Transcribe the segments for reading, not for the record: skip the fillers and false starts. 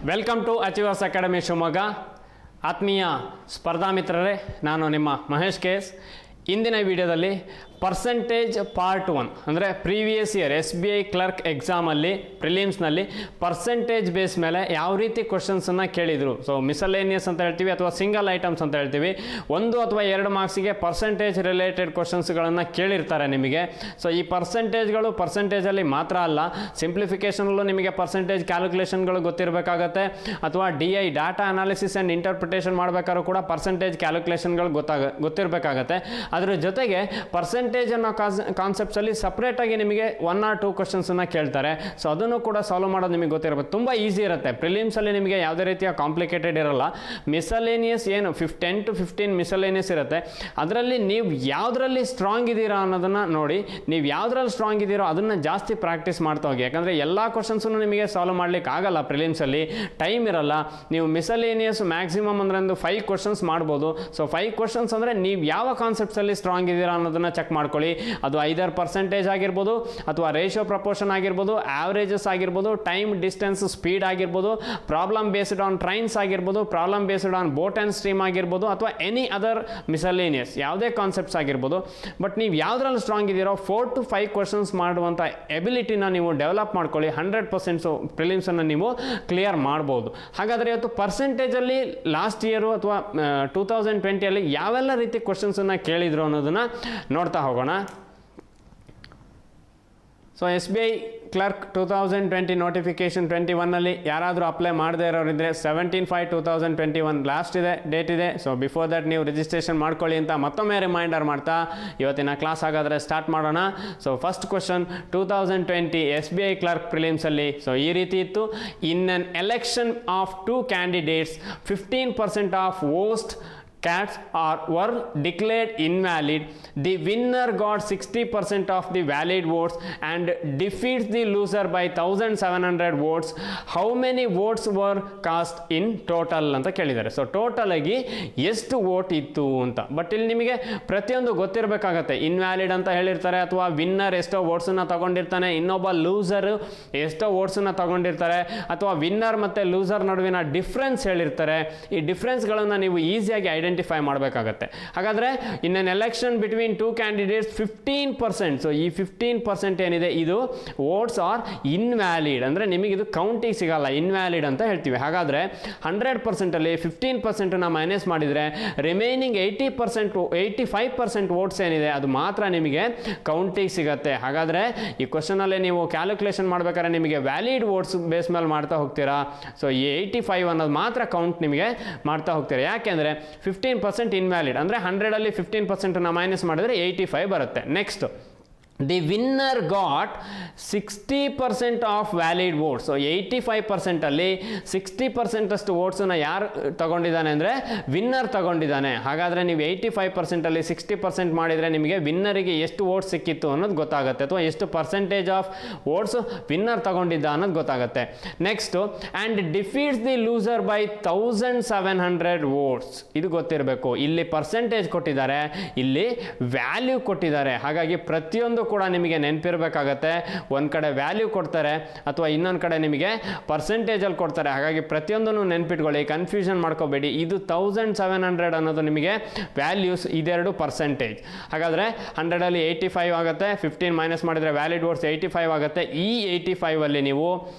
Welcome to Achievers Academy Shivamogga. ಆತ್ಮೀಯ ಸ್ಪರ್ಧಾ ಮಿತ್ರರೇ, ನಾನು ನಿಮ್ಮ ಮಹೇಶ್ KS. ಇಂದಿನ ವಿಡಿಯೋದಲ್ಲಿ ಪರ್ಸೆಂಟೇಜ್ ಪಾರ್ಟ್ 1 ಅಂದರೆ ಪ್ರೀವಿಯಸ್ ಇಯರ್ SBI ಕ್ಲರ್ಕ್ ಎಕ್ಸಾಮಲ್ಲಿ ಪ್ರಿಲಿಮ್ಸ್ನಲ್ಲಿ ಪರ್ಸೆಂಟೇಜ್ ಬೇಸ್ ಮೇಲೆ ಯಾವ ರೀತಿ ಕ್ವಶನ್ಸನ್ನು ಕೇಳಿದರು. ಸೊ ಮಿಸಲೇನಿಯಸ್ ಅಂತ ಹೇಳ್ತೀವಿ ಅಥವಾ ಸಿಂಗಲ್ ಐಟಮ್ಸ್ ಅಂತ ಹೇಳ್ತೀವಿ. 1 ಅಥವಾ 2 ಮಾರ್ಕ್ಸಿಗೆ ಪರ್ಸೆಂಟೇಜ್ ರಿಲೇಟೆಡ್ ಕ್ವಶನ್ಸ್ಗಳನ್ನು ಕೇಳಿರ್ತಾರೆ ನಿಮಗೆ. ಸೊ ಈ ಪರ್ಸೆಂಟೇಜ್ಗಳು ಪರ್ಸೆಂಟೇಜಲ್ಲಿ ಮಾತ್ರ ಅಲ್ಲ, ಸಿಂಪ್ಲಿಫಿಕೇಷನಲ್ಲೂ ನಿಮಗೆ ಪರ್ಸೆಂಟೇಜ್ ಕ್ಯಾಲ್ಕುಲೇಷನ್ಗಳು ಗೊತ್ತಿರಬೇಕಾಗತ್ತೆ, ಅಥವಾ DI data analysis and interpretation ಮಾಡಬೇಕಾದ್ರೂ ಕೂಡ ಪರ್ಸೆಂಟೇಜ್ ಕ್ಯಾಲ್ಕುಲೇಷನ್ಗಳು ಗೊತ್ತಿರಬೇಕಾಗತ್ತೆ. ಅದರ ಜೊತೆಗೆ ಪರ್ಸೆಂಟೇಜ್ ಅನ್ನೋ ಕಾನ್ಸೆಪ್ಟ್ಸಲ್ಲಿ ಸಪ್ರೇಟಾಗಿ ನಿಮಗೆ 1 or 2 ಕ್ವಶನ್ಸನ್ನು ಕೇಳ್ತಾರೆ. ಸೊ ಅದನ್ನು ಕೂಡ ಸಾಲ್ವ್ ಮಾಡೋದು ನಿಮಗೆ ಗೊತ್ತಿರಬೇಕು. ತುಂಬ ಈಸಿ ಇರುತ್ತೆ. ಪ್ರಿಲಿಮ್ಸಲ್ಲಿ ನಿಮಗೆ ಯಾವುದೇ ರೀತಿಯ ಕಾಂಪ್ಲಿಕೇಟೆಡ್ ಇರಲ್ಲ. ಮಿಸಲೇನಿಯಸ್ ಏನು 10 to 15 ಮಿಸಲೇನಿಯಸ್ ಇರುತ್ತೆ. ಅದರಲ್ಲಿ ನೀವು ಯಾವುದರಲ್ಲಿ ಸ್ಟ್ರಾಂಗ್ ಇದ್ದೀರಾ ಅನ್ನೋದನ್ನು ನೋಡಿ. ನೀವು ಯಾವುದ್ರಲ್ಲಿ ಸ್ಟ್ರಾಂಗ್ ಇದ್ದೀರೋ ಅದನ್ನು ಜಾಸ್ತಿ ಪ್ರಾಕ್ಟೀಸ್ ಮಾಡ್ತಾ ಹೋಗಿ. ಯಾಕಂದರೆ ಎಲ್ಲ ಕ್ವಶನ್ಸನ್ನು ನಿಮಗೆ ಸಾಲ್ವ್ ಮಾಡಲಿಕ್ಕೆ ಆಗಲ್ಲ. ಪ್ರಿಲಿಮ್ಸಲ್ಲಿ ಟೈಮ್ ಇರಲ್ಲ. ನೀವು ಮಿಸಲೇನಿಯಸ್ ಮ್ಯಾಕ್ಸಿಮಮ್ ಅಂದರೆ ಒಂದು 5 ಕ್ವಶನ್ಸ್ ಮಾಡ್ಬೋದು. ಸೊ 5 ಕ್ವಶನ್ಸ್ ಅಂದರೆ ನೀವು ಯಾವ ಕಾನ್ಸೆಪ್ಟ್ಸಲ್ಲಿ ಸ್ಟ್ರಾಂಗ್ ಇದ್ದೀರಾ ಅನ್ನೋದನ್ನು ಚೆಕ್ ಮಾಡ್ಕೊಳ್ಳಿ. ಅದು ಐದರ್ ಪರ್ಸೆಂಟೇಜ್ ಆಗಿರ್ಬೋದು, ಅಥವಾ ರೇಷಿಯೋ ಪ್ರಪೋರ್ಷನ್ ಆಗಿರ್ಬೋದು, ಆವ್ರೇಜಸ್ ಆಗಿರ್ಬೋದು, ಟೈಮ್ ಡಿಸ್ಟೆನ್ಸ್ ಸ್ಪೀಡ್ ಆಗಿರ್ಬೋದು, ಪ್ರಾಬ್ಲಮ್ ಬೇಸ್ಡ್ ಆನ್ ಟ್ರೈನ್ಸ್ ಆಗಿರ್ಬೋದು, problem based on boat and stream ಆಗಿರ್ಬೋದು, ಅಥವಾ ಎನಿ ಅದರ್ ಮಿಸಲೇನಿಯಸ್ ಯಾವುದೇ ಕಾನ್ಸೆಪ್ಟ್ಸ್ ಆಗಿರ್ಬೋದು. ಬಟ್ ನೀವು ಯಾವುದ್ರಲ್ಲಿ ಸ್ಟ್ರಾಂಗ್ ಇದ್ದೀರೋ 4 to 5 ಕ್ವಶನ್ಸ್ ಮಾಡುವಂಥ ಎಬಿಲಿಟಿನ ನೀವು ಡೆವಲಪ್ ಮಾಡ್ಕೊಳ್ಳಿ. 100% ಪ್ರಿಲಿಮ್ಸನ್ನು ನೀವು ಕ್ಲಿಯರ್ ಮಾಡ್ಬೋದು. ಹಾಗಾದರೆ ಇವತ್ತು ಪರ್ಸೆಂಟೇಜಲ್ಲಿ ಲಾಸ್ಟ್ ಇಯರು ಅಥವಾ 2020 ಯಾವೆಲ್ಲ ರೀತಿ ಕ್ವಶನ್ಸನ್ನು ಕೇಳಿದ್ರು ಅನ್ನೋದನ್ನು ನೋಡ್ತಾ ಹೋಗೋಣ. ಸೊ SBI ಕ್ಲರ್ಕ್ 2020 ನೋಟಿಫಿಕೇಷನ್ 21ನಲ್ಲಿ ಯಾರಾದರೂ ಅಪ್ಲೈ ಮಾಡದೇ ಇರೋರಿದ್ದರೆ 17/5/2021 ಲಾಸ್ಟ್ ಇದೆ, ಡೇಟ್ ಇದೆ. ಸೊ ಬಿಫೋರ್ ದಟ್ ನೀವು ರಿಜಿಸ್ಟ್ರೇಷನ್ ಮಾಡ್ಕೊಳ್ಳಿ ಅಂತ ಮತ್ತೊಮ್ಮೆ ರಿಮೈಂಡರ್ ಮಾಡ್ತಾ ಇವತ್ತಿನ ಕ್ಲಾಸ್ ಹಾಗಾದರೆ ಸ್ಟಾರ್ಟ್ ಮಾಡೋಣ. So first question 2020 SBI clerk ಪ್ರಿಲಿಮ್ಸಲ್ಲಿ ಸೊ ಈ ರೀತಿ ಇತ್ತು. In an election of 2 candidates 15% of ವೋಸ್ಟ್ cats were declared invalid. The winner got 60% of the valid votes and defeats the loser by 1700 votes. How many votes were cast in total ಅಂತ ಕೇಳಿದ್ದಾರೆ. So total ಆಗಿ ಎಷ್ಟು vote ಇತ್ತು ಅಂತ. But ಇಲ್ಲಿ ನಿಮಗೆ ಪ್ರತಿಯೊಂದು ಗೊತ್ತಿರಬೇಕಾಗತ್ತೆ. ಇನ್ವ್ಯಾಲಿಡ್ ಅಂತ ಹೇಳಿರ್ತಾರೆ, ಅಥವಾ ವಿನ್ನರ್ ಎಷ್ಟೋ ವೋಟ್ಸನ್ನು ತಗೊಂಡಿರ್ತಾನೆ, ಇನ್ನೊಬ್ಬ ಲೂಸರ್ ಎಷ್ಟೋ ವೋಟ್ಸನ್ನು ತಗೊಂಡಿರ್ತಾರೆ, ಅಥವಾ ವಿನ್ನರ್ ಮತ್ತು ಲೂಸರ್ ನಡುವಿನ ಡಿಫ್ರೆನ್ಸ್ ಹೇಳಿರ್ತಾರೆ. ಈ ಡಿಫ್ರೆನ್ಸ್ಗಳನ್ನು ನೀವು ಈಸಿಯಾಗಿ ಐಡೆಂಟಿಫೈ ಮಾಡಬೇಕಾಗತ್ತೆ. ಹಾಗಾದರೆ ಇನ್ an election between 2 candidates 15%. So ಈ 15% ಏನಿದೆ ಇದು ವೋಟ್ಸ್ ಆರ್ ಇನ್ವ್ಯಾಲಿಡ್, ಅಂದರೆ ನಿಮಗೆ ಇದು ಕೌಂಟಿಗೆ ಸಿಗಲ್ಲ, ಇನ್ವ್ಯಾಲಿಡ್ ಅಂತ ಹೇಳ್ತೀವಿ. ಹಾಗಾದರೆ 100%ಅಲ್ಲಿ 15% ಮೈನಸ್ ಮಾಡಿದರೆ ರಿಮೈನಿಂಗ್ 85% ವೋಟ್ಸ್ ಏನಿದೆ ಅದು ಮಾತ್ರ ನಿಮಗೆ ಕೌಂಟಿಗೆ ಸಿಗತ್ತೆ. ಹಾಗಾದರೆ ಈ ಕ್ವಶನಲ್ಲಿ ನೀವು ಕ್ಯಾಲ್ಕುಲೇಷನ್ ಮಾಡಬೇಕಾದ್ರೆ ನಿಮಗೆ ವ್ಯಾಲಿಡ್ ವೋಟ್ಸ್ ಬೇಸ್ ಮೇಲೆ ಮಾಡ್ತಾ ಹೋಗ್ತೀರಾ. ಸೊ ಈ 85 ಅನ್ನೋದು ಮಾತ್ರ ಕೌಂಟ್ ನಿಮಗೆ ಮಾಡ್ತಾ ಹೋಗ್ತೀರಾ. ಯಾಕೆಂದರೆ 15% ಇನ್ವ್ಯಾಲಿಡ್ ಅಂದರೆ 100ಅಲ್ಲಿ 15% ಮೈನಸ್ ಮಾಡಿದರೆ 85 ಬರುತ್ತೆ. Next the winner got 60% of valid votes. So 85%ಅಲ್ಲಿ 60% ಅಷ್ಟು ವೋಟ್ಸನ್ನು ಯಾರು ತಗೊಂಡಿದ್ದಾನೆ ಅಂದರೆ ವಿನ್ನರ್ ತಗೊಂಡಿದ್ದಾನೆ. ಹಾಗಾದರೆ ನೀವು 85%ಅಲ್ಲಿ 60% ಮಾಡಿದರೆ ನಿಮಗೆ ವಿನ್ನರಿಗೆ ಎಷ್ಟು ವೋಟ್ಸ್ ಸಿಕ್ಕಿತ್ತು ಅನ್ನೋದು ಗೊತ್ತಾಗುತ್ತೆ, ಅಥವಾ ಎಷ್ಟು ಪರ್ಸೆಂಟೇಜ್ ಆಫ್ ವೋಟ್ಸ್ ವಿನ್ನರ್ ತಗೊಂಡಿದ್ದ ಅನ್ನೋದು ಗೊತ್ತಾಗುತ್ತೆ. Next and defeats the loser by 1700 votes. ಇದು ಗೊತ್ತಿರಬೇಕು. ಇಲ್ಲಿ ಪರ್ಸೆಂಟೇಜ್ ಕೊಟ್ಟಿದ್ದಾರೆ, ಇಲ್ಲಿ ವ್ಯಾಲ್ಯೂ ಕೊಟ್ಟಿದ್ದಾರೆ. ಹಾಗಾಗಿ ಪ್ರತಿಯೊಂದು ಕೂಡ ನಿಮಗೆ ನೆನಪಿರಬೇಕಾಗತ್ತೆ. ಒಂದು ಕಡೆ ವ್ಯಾಲ್ಯೂ ಕೊಡ್ತಾರೆ, ಅಥವಾ ಇನ್ನೊಂದು ಕಡೆ ನಿಮಗೆ ಪರ್ಸೆಂಟೇಜಲ್ಲಿ ಕೊಡ್ತಾರೆ. ಹಾಗಾಗಿ ಪ್ರತಿಯೊಂದನ್ನು ನೆನ್ಪಿಟ್ಕೊಳ್ಳಿ, ಕನ್ಫ್ಯೂಷನ್ ಮಾಡ್ಕೋಬೇಡಿ. ಇದು 1700 ಅನ್ನೋದು ನಿಮಗೆ ವ್ಯಾಲ್ಯೂಸ್, ಇದೆರಡು ಪರ್ಸೆಂಟೇಜ್. ಹಾಗಾದರೆ 100ಅಲ್ಲಿ 85 ಆಗುತ್ತೆ, 15 ಮೈನಸ್ ಮಾಡಿದರೆ ವ್ಯಾಲಿಡ್ ವೋಟ್ಸ್ 85 ಆಗುತ್ತೆ. ಈ 85ಅಲ್ಲಿ ನೀವು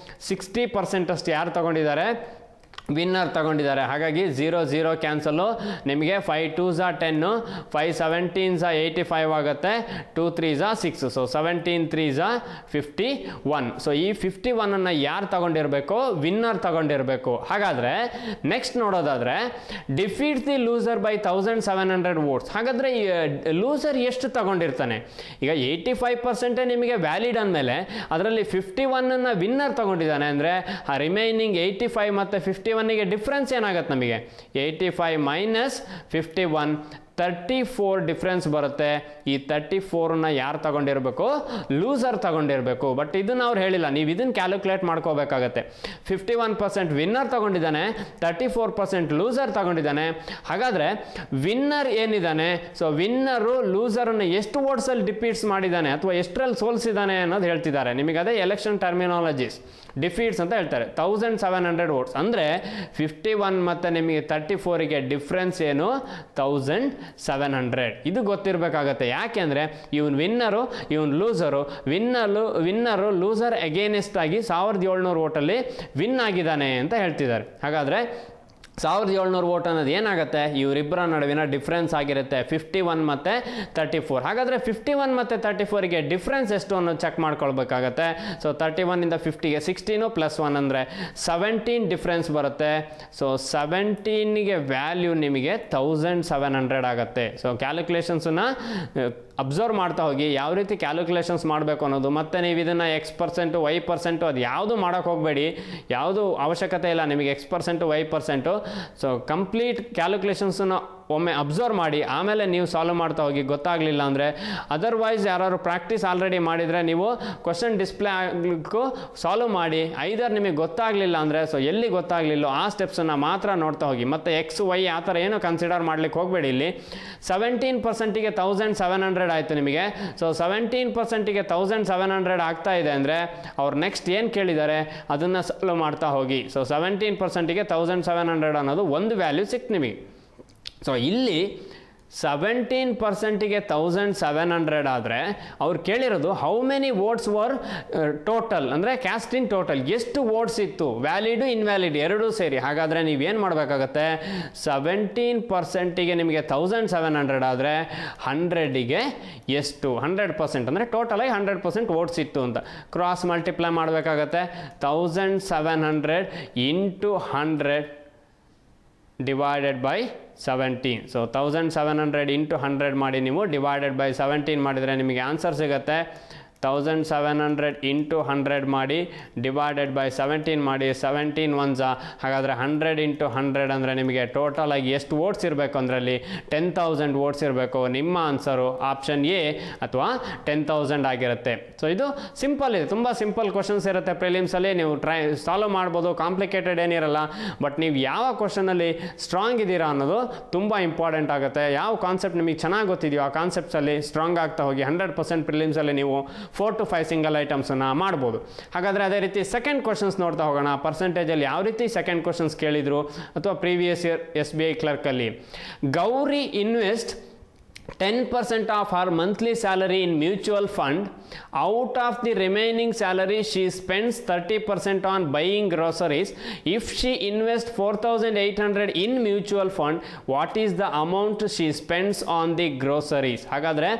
60% ಅಷ್ಟು ಯಾರು ತಗೊಂಡಿದ್ದಾರೆ, ವಿನ್ನರ್ ತಗೊಂಡಿದ್ದಾರೆ. ಹಾಗಾಗಿ 0 0 ಕ್ಯಾನ್ಸಲ್ಲು. ನಿಮಗೆ 5 2s 10, 5 17s 85 ಆಗುತ್ತೆ, 2 3s 6. So 17 3s 51. ಸೊ ಈ 51ಅನ್ನು ಯಾರು ತಗೊಂಡಿರಬೇಕು, ವಿನ್ನರ್ ತಗೊಂಡಿರಬೇಕು. ಹಾಗಾದರೆ ನೆಕ್ಸ್ಟ್ ನೋಡೋದಾದರೆ defeat the loser by 1700 votes. ಹಾಗಾದರೆ ಲೂಸರ್ ಎಷ್ಟು ತಗೊಂಡಿರ್ತಾನೆ? ಈಗ 85% ನಿಮಗೆ ವ್ಯಾಲಿಡ್ ಅಂದಮೇಲೆ ಅದರಲ್ಲಿ 51ಅನ್ನು ವಿನ್ನರ್ ತಗೊಂಡಿದ್ದಾನೆ ಅಂದರೆ ಆ ರಿಮೈನಿಂಗ್ 85 ಮತ್ತು 51ಗೆ ಡಿಫ್ರೆನ್ಸ್ ಏನಾಗುತ್ತೆ ನಮಗೆ? 85 ಮೈನಸ್ 51 34 ಡಿಫ್ರೆನ್ಸ್ ಬರುತ್ತೆ. ಈ 34ನ ಯಾರು ತಗೊಂಡಿರಬೇಕು? ಲೂಸರ್ ತಗೊಂಡಿರಬೇಕು. ಬಟ್ ಇದನ್ನ ಅವ್ರು ಹೇಳಿಲ್ಲ, ನೀವು ಇದನ್ನ ಕ್ಯಾಲ್ಕುಲೇಟ್ ಮಾಡ್ಕೋಬೇಕಾಗತ್ತೆ. 51% ವಿನ್ನರ್ ತಗೊಂಡಿದ್ದಾನೆ, 34% ಲೂಸರ್ ತಗೊಂಡಿದ್ದಾನೆ. ಹಾಗಾದ್ರೆ ವಿನ್ನರ್ ಏನಿದ್ದಾನೆ, ಸೊ ವಿನ್ನರು ಲೂಸರನ್ನು ಎಷ್ಟು ವೋಟ್ಸಲ್ಲಿ ಡಿಫೀಟ್ಸ್ ಮಾಡಿದ್ದಾನೆ ಅಥವಾ ಎಷ್ಟರಲ್ಲಿ ಸೋಲಿಸಿದ್ದಾನೆ ಅನ್ನೋದು ಹೇಳ್ತಿದ್ದಾರೆ. ನಿಮಗೆ ಅದೇ ಎಲೆಕ್ಷನ್ ಟರ್ಮಿನಾಲಜೀಸ್ ಡಿಫೀಟ್ಸ್ ಅಂತ ಹೇಳ್ತಾರೆ. 1700 ವೋಟ್ಸ್ ಅಂದರೆ 51 ಮತ್ತು ನಿಮಗೆ 34ಗೆ ಡಿಫ್ರೆನ್ಸ್ ಏನು? 1700. ಇದು ಗೊತ್ತಿರಬೇಕಾಗತ್ತೆ. ಯಾಕೆಂದರೆ ಇವನು ವಿನ್ನರು, ಇವನು ಲೂಸರು. ವಿನ್ನರು ಲೂಸರ್ ಅಗೇನೆಸ್ಟ್ ಆಗಿ 1700 ವೋಟಲ್ಲಿ ವಿನ್ ಆಗಿದ್ದಾನೆ ಅಂತ ಹೇಳ್ತಿದ್ದಾರೆ. ಹಾಗಾದರೆ 1700 ವೋಟ್ ಅನ್ನೋದು ಏನಾಗುತ್ತೆ? ಇವರಿಬ್ಬರ ನಡುವಿನ ಡಿಫ್ರೆನ್ಸ್ ಆಗಿರುತ್ತೆ 51 ಮತ್ತು 34. ಹಾಗಾದರೆ 51 ಮತ್ತು 34ಗೆ ಡಿಫ್ರೆನ್ಸ್ ಎಷ್ಟು ಅನ್ನೋದು ಚೆಕ್ ಮಾಡ್ಕೊಳ್ಬೇಕಾಗತ್ತೆ. ಸೊ 31ಇಂದ 50ಗೆ 16 + 1 ಅಂದರೆ 17 ಡಿಫ್ರೆನ್ಸ್ ಬರುತ್ತೆ. ಸೊ 17ಗೆ ವ್ಯಾಲ್ಯೂ ನಿಮಗೆ 1700 ಆಗುತ್ತೆ. ಸೊ ಕ್ಯಾಲ್ಕುಲೇಷನ್ಸನ್ನು ಅಬ್ಸರ್ವ್ ಮಾಡ್ತಾ ಹೋಗಿ ಯಾವ ರೀತಿ ಕ್ಯಾಲ್ಕುಲೇಷನ್ಸ್ ಮಾಡಬೇಕು ಅನ್ನೋದು. ಮತ್ತು ನೀವು ಇದನ್ನು X%, Y% ಅದು ಯಾವುದು ಮಾಡೋಕ್ಕೆ ಹೋಗಬೇಡಿ, ಯಾವುದು ಅವಶ್ಯಕತೆ ಇಲ್ಲ ನಿಮಗೆ X%, Y%. ಸೊ ಕಂಪ್ಲೀಟ್ ಕ್ಯಾಲ್ಕುಲೇಷನ್ಸನ್ನು ಒಮ್ಮೆ ಅಬ್ಸರ್ವ್ ಮಾಡಿ ಆಮೇಲೆ ನೀವು ಸಾಲ್ವ್ ಮಾಡ್ತಾ ಹೋಗಿ. ಗೊತ್ತಾಗಲಿಲ್ಲ ಅಂದರೆ ಅದರ್ವೈಸ್ ಯಾರು ಪ್ರಾಕ್ಟೀಸ್ ಆಲ್ರೆಡಿ ಮಾಡಿದರೆ ನೀವು ಕ್ವಶನ್ ಡಿಸ್ಪ್ಲೇ ಆಗಲಿಕ್ಕೂ ಸಾಲ್ವ್ ಮಾಡಿ. ಐದರ್ ನಿಮಗೆ ಗೊತ್ತಾಗಲಿಲ್ಲ ಅಂದರೆ ಸೊ ಎಲ್ಲಿ ಗೊತ್ತಾಗಲಿಲ್ಲೋ ಆ ಸ್ಟೆಪ್ಸನ್ನು ಮಾತ್ರ ನೋಡ್ತಾ ಹೋಗಿ. ಮತ್ತು X, Y ಆ ಥರ ಏನೋ ಕನ್ಸಿಡರ್ ಮಾಡಲಿಕ್ಕೆ ಹೋಗಬೇಡಿ. ಇಲ್ಲಿ 17%ಗೆ 1700 ಆಯಿತು ನಿಮಗೆ. ಸೊ 17%ಗೆ 1700 ಆಗ್ತಾ ಇದೆ ಅಂದರೆ ಅವ್ರು ನೆಕ್ಸ್ಟ್ ಏನು ಕೇಳಿದ್ದಾರೆ ಅದನ್ನು ಸಾಲ್ವ್ ಮಾಡ್ತಾ ಹೋಗಿ. ಸೊ 17%ಗೆ 1700 ಅನ್ನೋದು ಒಂದು ವ್ಯಾಲ್ಯೂ ಸಿಕ್ತು ನಿಮಗೆ. ಸೊ ಇಲ್ಲಿ 17%ಗೆ 1700 ಆದರೆ ಅವ್ರು ಕೇಳಿರೋದು how many votes were total, ಅಂದರೆ ಕ್ಯಾಸ್ಟ್ ಇನ್ ಟೋಟಲ್ ಎಷ್ಟು ವೋಟ್ಸ್ ಇತ್ತು, ವ್ಯಾಲಿಡು ಇನ್ವ್ಯಾಲಿಡ್ ಎರಡೂ ಸೇರಿ. ಹಾಗಾದರೆ ನೀವೇನು ಮಾಡಬೇಕಾಗತ್ತೆ? 17%ಗೆ ನಿಮಗೆ 1700 ಆದರೆ 100ಗೆ ಎಷ್ಟು? 100% ಅಂದರೆ ಟೋಟಲಾಗಿ 100% ವೋಟ್ಸ್ ಇತ್ತು ಅಂತ ಕ್ರಾಸ್ ಮಲ್ಟಿಪ್ಲೈ ಮಾಡಬೇಕಾಗತ್ತೆ. 1700 × 100 ಡಿವೈಡೆಡ್ ಬೈ 17. ಸೊ 1700 × 100 ಮಾಡಿ ನೀವು ಡಿವೈಡೆಡ್ ಬೈ 17 ಮಾಡಿದರೆ ನಿಮಗೆ ಆನ್ಸರ್ ಸಿಗುತ್ತೆ. 1700 × 100 ಮಾಡಿ ಡಿವೈಡೆಡ್ ಬೈ 17 ಮಾಡಿ. 17 1s ಹಾಗಾದರೆ 100 × 100 ಅಂದರೆ ನಿಮಗೆ ಟೋಟಲ್ ಆಗಿ ಎಷ್ಟು ವೋಟ್ಸ್ ಇರಬೇಕು ಅಂದ್ರಲ್ಲಿ 10,000 ವೋಟ್ಸ್ ಇರಬೇಕು. ನಿಮ್ಮ ಆನ್ಸರು ಆಪ್ಷನ್ ಎ ಅಥವಾ 10,000 ಆಗಿರುತ್ತೆ. ಸೊ ಇದು ಸಿಂಪಲ್ ಇದೆ, ತುಂಬ ಸಿಂಪಲ್ ಕ್ವಶನ್ಸ್ ಇರುತ್ತೆ ಪ್ರಿಲಿಮ್ಸಲ್ಲಿ. ನೀವು ಸಾಲ್ವ್ ಮಾಡ್ಬೋದು, ಕಾಂಪ್ಲಿಕೇಟೆಡ್ ಏನಿರಲ್ಲ. ಬಟ್ ನೀವು ಯಾವ ಕ್ವಶನಲ್ಲಿ ಸ್ಟ್ರಾಂಗ್ ಇದ್ದೀರಾ ಅನ್ನೋದು ತುಂಬ ಇಂಪಾರ್ಟೆಂಟ್ ಆಗುತ್ತೆ. ಯಾವ ಕಾನ್ಸೆಪ್ಟ್ ನಿಮಗೆ ಚೆನ್ನಾಗಿ ಗೊತ್ತಿದೆಯೋ ಆ ಕಾನ್ಸೆಪ್ಟ್ಸಲ್ಲಿ ಸ್ಟ್ರಾಂಗ್ ಆಗ್ತಾ ಹೋಗಿ 100% ಪ್ರಿಲಿಮ್ಸಲ್ಲಿ ನೀವು 4 to 5 ಸಿಂಗಲ್ ಐಟಮ್ಸನ್ನು ಮಾಡ್ಬೋದು. ಹಾಗಾದರೆ ಅದೇ ರೀತಿ ಸೆಕೆಂಡ್ ಕ್ವಶನ್ಸ್ ನೋಡ್ತಾ ಹೋಗೋಣ. ಪರ್ಸೆಂಟೇಜಲ್ಲಿ ಯಾವ ರೀತಿ ಸೆಕೆಂಡ್ ಕ್ವಶನ್ಸ್ ಕೇಳಿದರು ಅಥವಾ ಪ್ರೀವಿಯಸ್ ಇಯರ್ SBI ಕ್ಲರ್ಕಲ್ಲಿ. Gauri invest 10% of her monthly salary in mutual fund. Out of the remaining salary she spends 30% on buying groceries. If she invests 4,800 in mutual fund, what is the amount she spends on the groceries? ಹಾಗಾದರೆ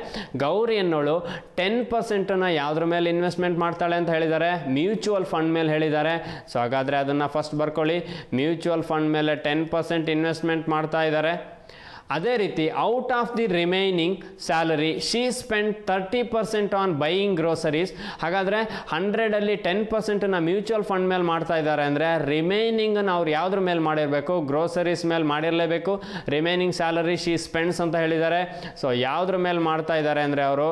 ಗೌರಿ ಅನ್ನೋಳು 10%ನ ಯಾವುದ್ರ ಮೇಲೆ investment ಮಾಡ್ತಾಳೆ ಅಂತ ಹೇಳಿದ್ದಾರೆ? Mutual fund ಮೇಲೆ ಹೇಳಿದ್ದಾರೆ. So ಹಾಗಾದರೆ ಅದನ್ನು ಫಸ್ಟ್ ಬರ್ಕೊಳ್ಳಿ. ಮ್ಯೂಚುವಲ್ ಫಂಡ್ ಮೇಲೆ 10% ಇನ್ವೆಸ್ಟ್ಮೆಂಟ್ ಮಾಡ್ತಾ ಇದ್ದಾರೆ. ಅದೇ ರೀತಿ out of the remaining salary she spend 30% on buying groceries. ಹಾಗಾದರೆ 100ಅಲ್ಲಿ 10%ನ ಮ್ಯೂಚುವಲ್ ಫಂಡ್ ಮೇಲೆ ಮಾಡ್ತಾ ಇದ್ದಾರೆ ಅಂದರೆ ರಿಮೈನಿಂಗನ್ನು ಅವ್ರು ಯಾವುದ್ರ ಮೇಲೆ ಮಾಡಿರಬೇಕು? ಗ್ರೋಸರೀಸ್ ಮೇಲೆ ಮಾಡಿರಲೇಬೇಕು. ರಿಮೈನಿಂಗ್ ಸ್ಯಾಲರಿ ಶಿ ಸ್ಪೆಂಡ್ಸ್ ಅಂತ ಹೇಳಿದ್ದಾರೆ. ಸೊ ಯಾವುದ್ರ ಮೇಲೆ ಮಾಡ್ತಾ ಇದ್ದಾರೆ ಅಂದರೆ ಅವರು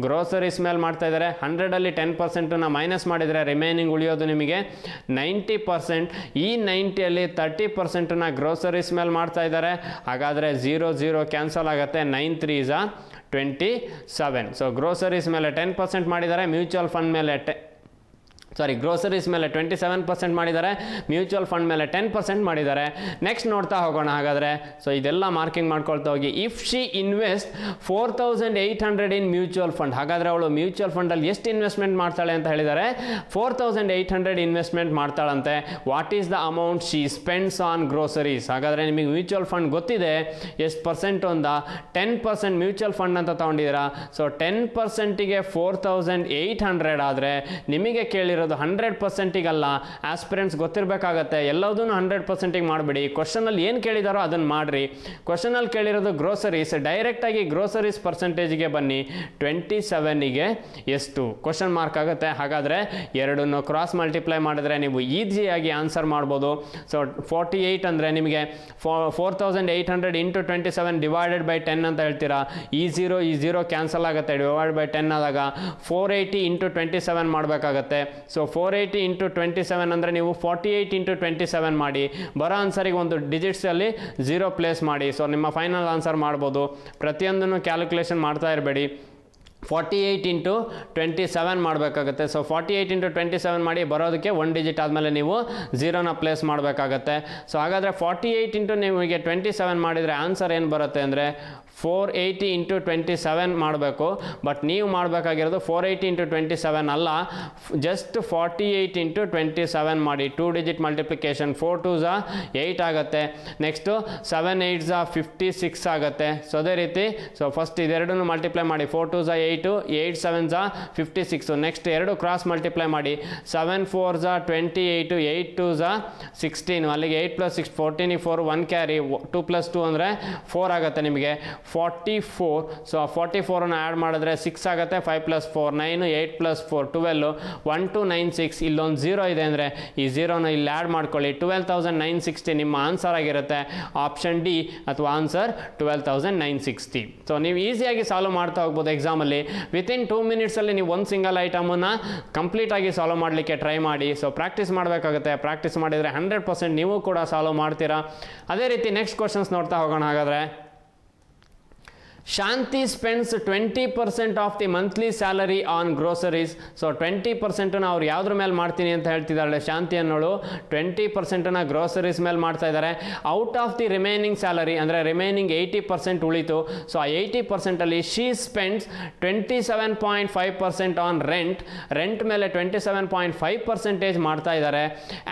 ಗ್ರೋಸರೀಸ್ ಮೇಲೆ ಮಾಡ್ತಾ ಇದ್ದಾರೆ. 100ಅಲ್ಲಿ 10%ನ ಮೈನಸ್ ಮಾಡಿದರೆ ರಿಮೈನಿಂಗ್ ಉಳಿಯೋದು ನಿಮಗೆ 90%. ಈ 90ಅಲ್ಲಿ 30%ನ ಗ್ರೋಸರೀಸ್ ಮೇಲೆ ಮಾಡ್ತಾ ಇದ್ದಾರೆ. ಹಾಗಾದರೆ 0 ಕ್ಯಾನ್ಸಲ್ ಆಗುತ್ತೆ. 9 3s 27. ಸೊ ಗ್ರೋಸರೀಸ್ ಮೇಲೆ 10% ಮಾಡಿದ್ದಾರೆ, ಮ್ಯೂಚುವಲ್ ಫಂಡ್ ಮೇಲೆ ಗ್ರೋಸರೀಸ್ ಮೇಲೆ 27% ಮಾಡಿದ್ದಾರೆ, ಮ್ಯೂಚುವಲ್ ಫಂಡ್ ಮೇಲೆ 10% ಮಾಡಿದ್ದಾರೆ. ನೆಕ್ಸ್ಟ್ ನೋಡ್ತಾ ಹೋಗೋಣ. ಹಾಗಾದರೆ ಸೊ ಇದೆಲ್ಲ ಮಾರ್ಕಿಂಗ್ ಮಾಡ್ಕೊಳ್ತಾ ಹೋಗಿ. If she invest 4,800 in mutual fund, ಹಾಗಾದರೆ ಅವಳು ಮ್ಯೂಚುವಲ್ ಫಂಡಲ್ಲಿ ಎಷ್ಟು ಇನ್ವೆಸ್ಟ್ಮೆಂಟ್ ಮಾಡ್ತಾಳೆ ಅಂತ ಹೇಳಿದ್ದಾರೆ? 4,800 ಇನ್ವೆಸ್ಟ್ಮೆಂಟ್ ಮಾಡ್ತಾಳಂತೆ. What is the amount she spends on groceries? ಹಾಗಾದರೆ ನಿಮಗೆ ಮ್ಯೂಚುವಲ್ ಫಂಡ್ ಗೊತ್ತಿದೆ ಎಷ್ಟು ಪರ್ಸೆಂಟ್ ಒಂದ 10% ಮ್ಯೂಚುವಲ್ ಫಂಡ್ ಅಂತ ತೊಗೊಂಡಿದ್ದೀರಾ. ಸೊ 10%ಗೆ 4,800 ಆದರೆ ನಿಮಗೆ ಕೇಳಿರೋದು ಹೇಳ್ತಿರೋದು 100%ಗಲ್ಲ, ಆಸ್ಪಿರೆಂಟ್ಸ್ ಗೊತ್ತಿರಬೇಕಾಗತ್ತೆ, ಎಲ್ಲದನ್ನು 100%ಗೆ ಮಾಡಬೇಡಿ. ಕ್ವಶನಲ್ಲಿ ಏನು ಕೇಳಿದಾರೋ ಅದನ್ನು ಮಾಡಿರಿ. ಕ್ವಶನಲ್ಲಿ ಕೇಳಿರೋದು ಗ್ರೋಸರೀಸ್, ಡೈರೆಕ್ಟಾಗಿ ಗ್ರೋಸರೀಸ್ ಪರ್ಸೆಂಟೇಜ್ಗೆ ಬನ್ನಿ. 27ಗೆ ಎಷ್ಟು ಕ್ವಶನ್ ಮಾರ್ಕ್ ಆಗುತ್ತೆ. ಹಾಗಾದರೆ ಎರಡನ್ನು ಕ್ರಾಸ್ ಮಲ್ಟಿಪ್ಲೈ ಮಾಡಿದ್ರೆ ನೀವು ಈಸಿಯಾಗಿ ಆನ್ಸರ್ ಮಾಡ್ಬೋದು. ಸೊ 48 ಅಂದರೆ ನಿಮಗೆ 4800 ಇಂಟು 27 ಡಿವೈಡೆಡ್ ಬೈ 10 ಅಂತ ಹೇಳ್ತೀರಾ. ಈ ಝೀರೋ ಕ್ಯಾನ್ಸಲ್ ಆಗುತ್ತೆ, ಡಿವೈಡ್ ಬೈ 10 ಆದಾಗ 480 ಇಂಟು 27 ಮಾಡಬೇಕಾಗತ್ತೆ. ಸೊ 480 ಇಂಟು 27 ಅಂದರೆ ನೀವು 48 ಇಂಟು 27 ಮಾಡಿ. ಬರೋ ಆನ್ಸರಿಗೆ ಒಂದು ಡಿಜಿಟ್ಸಲ್ಲಿ 0 ಪ್ಲೇಸ್ ಮಾಡಿ. ಸೊ ನಿಮ್ಮ ಫೈನಲ್ ಆನ್ಸರ್ ಮಾಡ್ಬೋದು. ಪ್ರತಿಯೊಂದನ್ನು ಕ್ಯಾಲ್ಕುಲೇಷನ್ ಮಾಡ್ತಾ ಇರಬೇಡಿ. 48 ಇಂಟು 27 ಮಾಡಬೇಕಾಗತ್ತೆ. ಸೊ 48 ಇಂಟು 27 ಮಾಡಿ, ಬರೋದಕ್ಕೆ 1 ಡಿಜಿಟ್ ಆದಮೇಲೆ ನೀವು 0ನ ಪ್ಲೇಸ್ ಮಾಡಬೇಕಾಗತ್ತೆ. ಸೊ ಹಾಗಾದರೆ 48 ಇಂಟು ನಿಮಗೆ 27 ಮಾಡಿದರೆ ಆನ್ಸರ್ ಏನು ಬರುತ್ತೆ ಅಂದರೆ 480 ಇಂಟು 27 ಮಾಡಬೇಕು. ಬಟ್ ನೀವು ಮಾಡಬೇಕಾಗಿರೋದು 480 ಇಂಟು 27 ಅಲ್ಲ, ಜಸ್ಟ್ 48 ಇಂಟು 27 ಮಾಡಿ. 2 ಡಿಜಿಟ್ ಮಲ್ಟಿಪ್ಲಿಕೇಶನ್. 4 2s 8 ಆಗುತ್ತೆ. ನೆಕ್ಸ್ಟು 7 8s 56 ಆಗುತ್ತೆ. ಸೊ ಅದೇ ರೀತಿ ಸೊ ಫಸ್ಟ್ ಇದೆರಡನ್ನು ಮಲ್ಟಿಪ್ಲೈ ಮಾಡಿ. 4 2s 8, 8 7s 56. ನೆಕ್ಸ್ಟ್ ಎರಡು ಕ್ರಾಸ್ ಮಲ್ಟಿಪ್ಲೈ ಮಾಡಿ. 7 4s 28, 8 2s 16. ಅಲ್ಲಿಗೆ 8 + 6 14, 4 1 ಕ್ಯಾರಿ, 2 + 2 ಅಂದರೆ 4 ಆಗುತ್ತೆ ನಿಮಗೆ 44. ಸೊ 44ಅನ್ನು ಆ್ಯಡ್ ಮಾಡಿದ್ರೆ 6 ಆಗುತ್ತೆ. 5 + 4 9, 8 + 4 12, 1296. ಇಲ್ಲೊಂದು 0 ಇದೆ ಅಂದರೆ ಈ 0ನ ಇಲ್ಲಿ ಆ್ಯಡ್ ಮಾಡ್ಕೊಳ್ಳಿ. 12960 ನಿಮ್ಮ ಆನ್ಸರ್ ಆಗಿರುತ್ತೆ. ಆಪ್ಷನ್ ಡಿ ಅಥವಾ ಆನ್ಸರ್ 12960. ಸೊ ನೀವು ಈಸಿಯಾಗಿ ಸಾಲ್ವ್ ಮಾಡ್ತಾ ಹೋಗ್ಬೋದು ಎಕ್ಸಾಮಲ್ಲಿ. ವಿತಿನ್ 2 ಮಿನಿಟ್ಸಲ್ಲಿ ನೀವು ಒಂದು ಸಿಂಗಲ್ ಐಟಮನ್ನು ಕಂಪ್ಲೀಟಾಗಿ ಸಾಲ್ವ್ ಮಾಡಲಿಕ್ಕೆ ಟ್ರೈ ಮಾಡಿ. ಸೊ ಪ್ರಾಕ್ಟೀಸ್ ಮಾಡಬೇಕಾಗುತ್ತೆ. ಪ್ರಾಕ್ಟೀಸ್ ಮಾಡಿದರೆ 100% ನೀವು ಕೂಡ ಸಾಲ್ವ್ ಮಾಡ್ತೀರಾ. ಅದೇ ರೀತಿ ನೆಕ್ಸ್ಟ್ ಕ್ವಶನ್ಸ್ ನೋಡ್ತಾ ಹೋಗೋಣ. ಹಾಗಾದರೆ Shanti spends 20% of the monthly salary on groceries. So 20% ಅವ್ರು ಯಾವುದ್ರ ಮೇಲೆ ಮಾಡ್ತೀನಿ ಅಂತ ಹೇಳ್ತಿದ್ದಾಳೆ ಶಾಂತಿ ಅನ್ನೋಳು. 20% ಗ್ರೋಸರೀಸ್ ಮೇಲೆ ಮಾಡ್ತಾ ಇದ್ದಾರೆ. Out of the remaining salary ಅಂದರೆ ರಿಮೈನಿಂಗ್ 80% ಉಳಿತು. ಸೊ ಆ 80%ಅಲ್ಲಿ ಶಿ ಸ್ಪೆಂಡ್ಸ್ 27.5% ಆನ್ ರೆಂಟ್ ಮೇಲೆ 27.5% ಮಾಡ್ತಾ ಇದ್ದಾರೆ.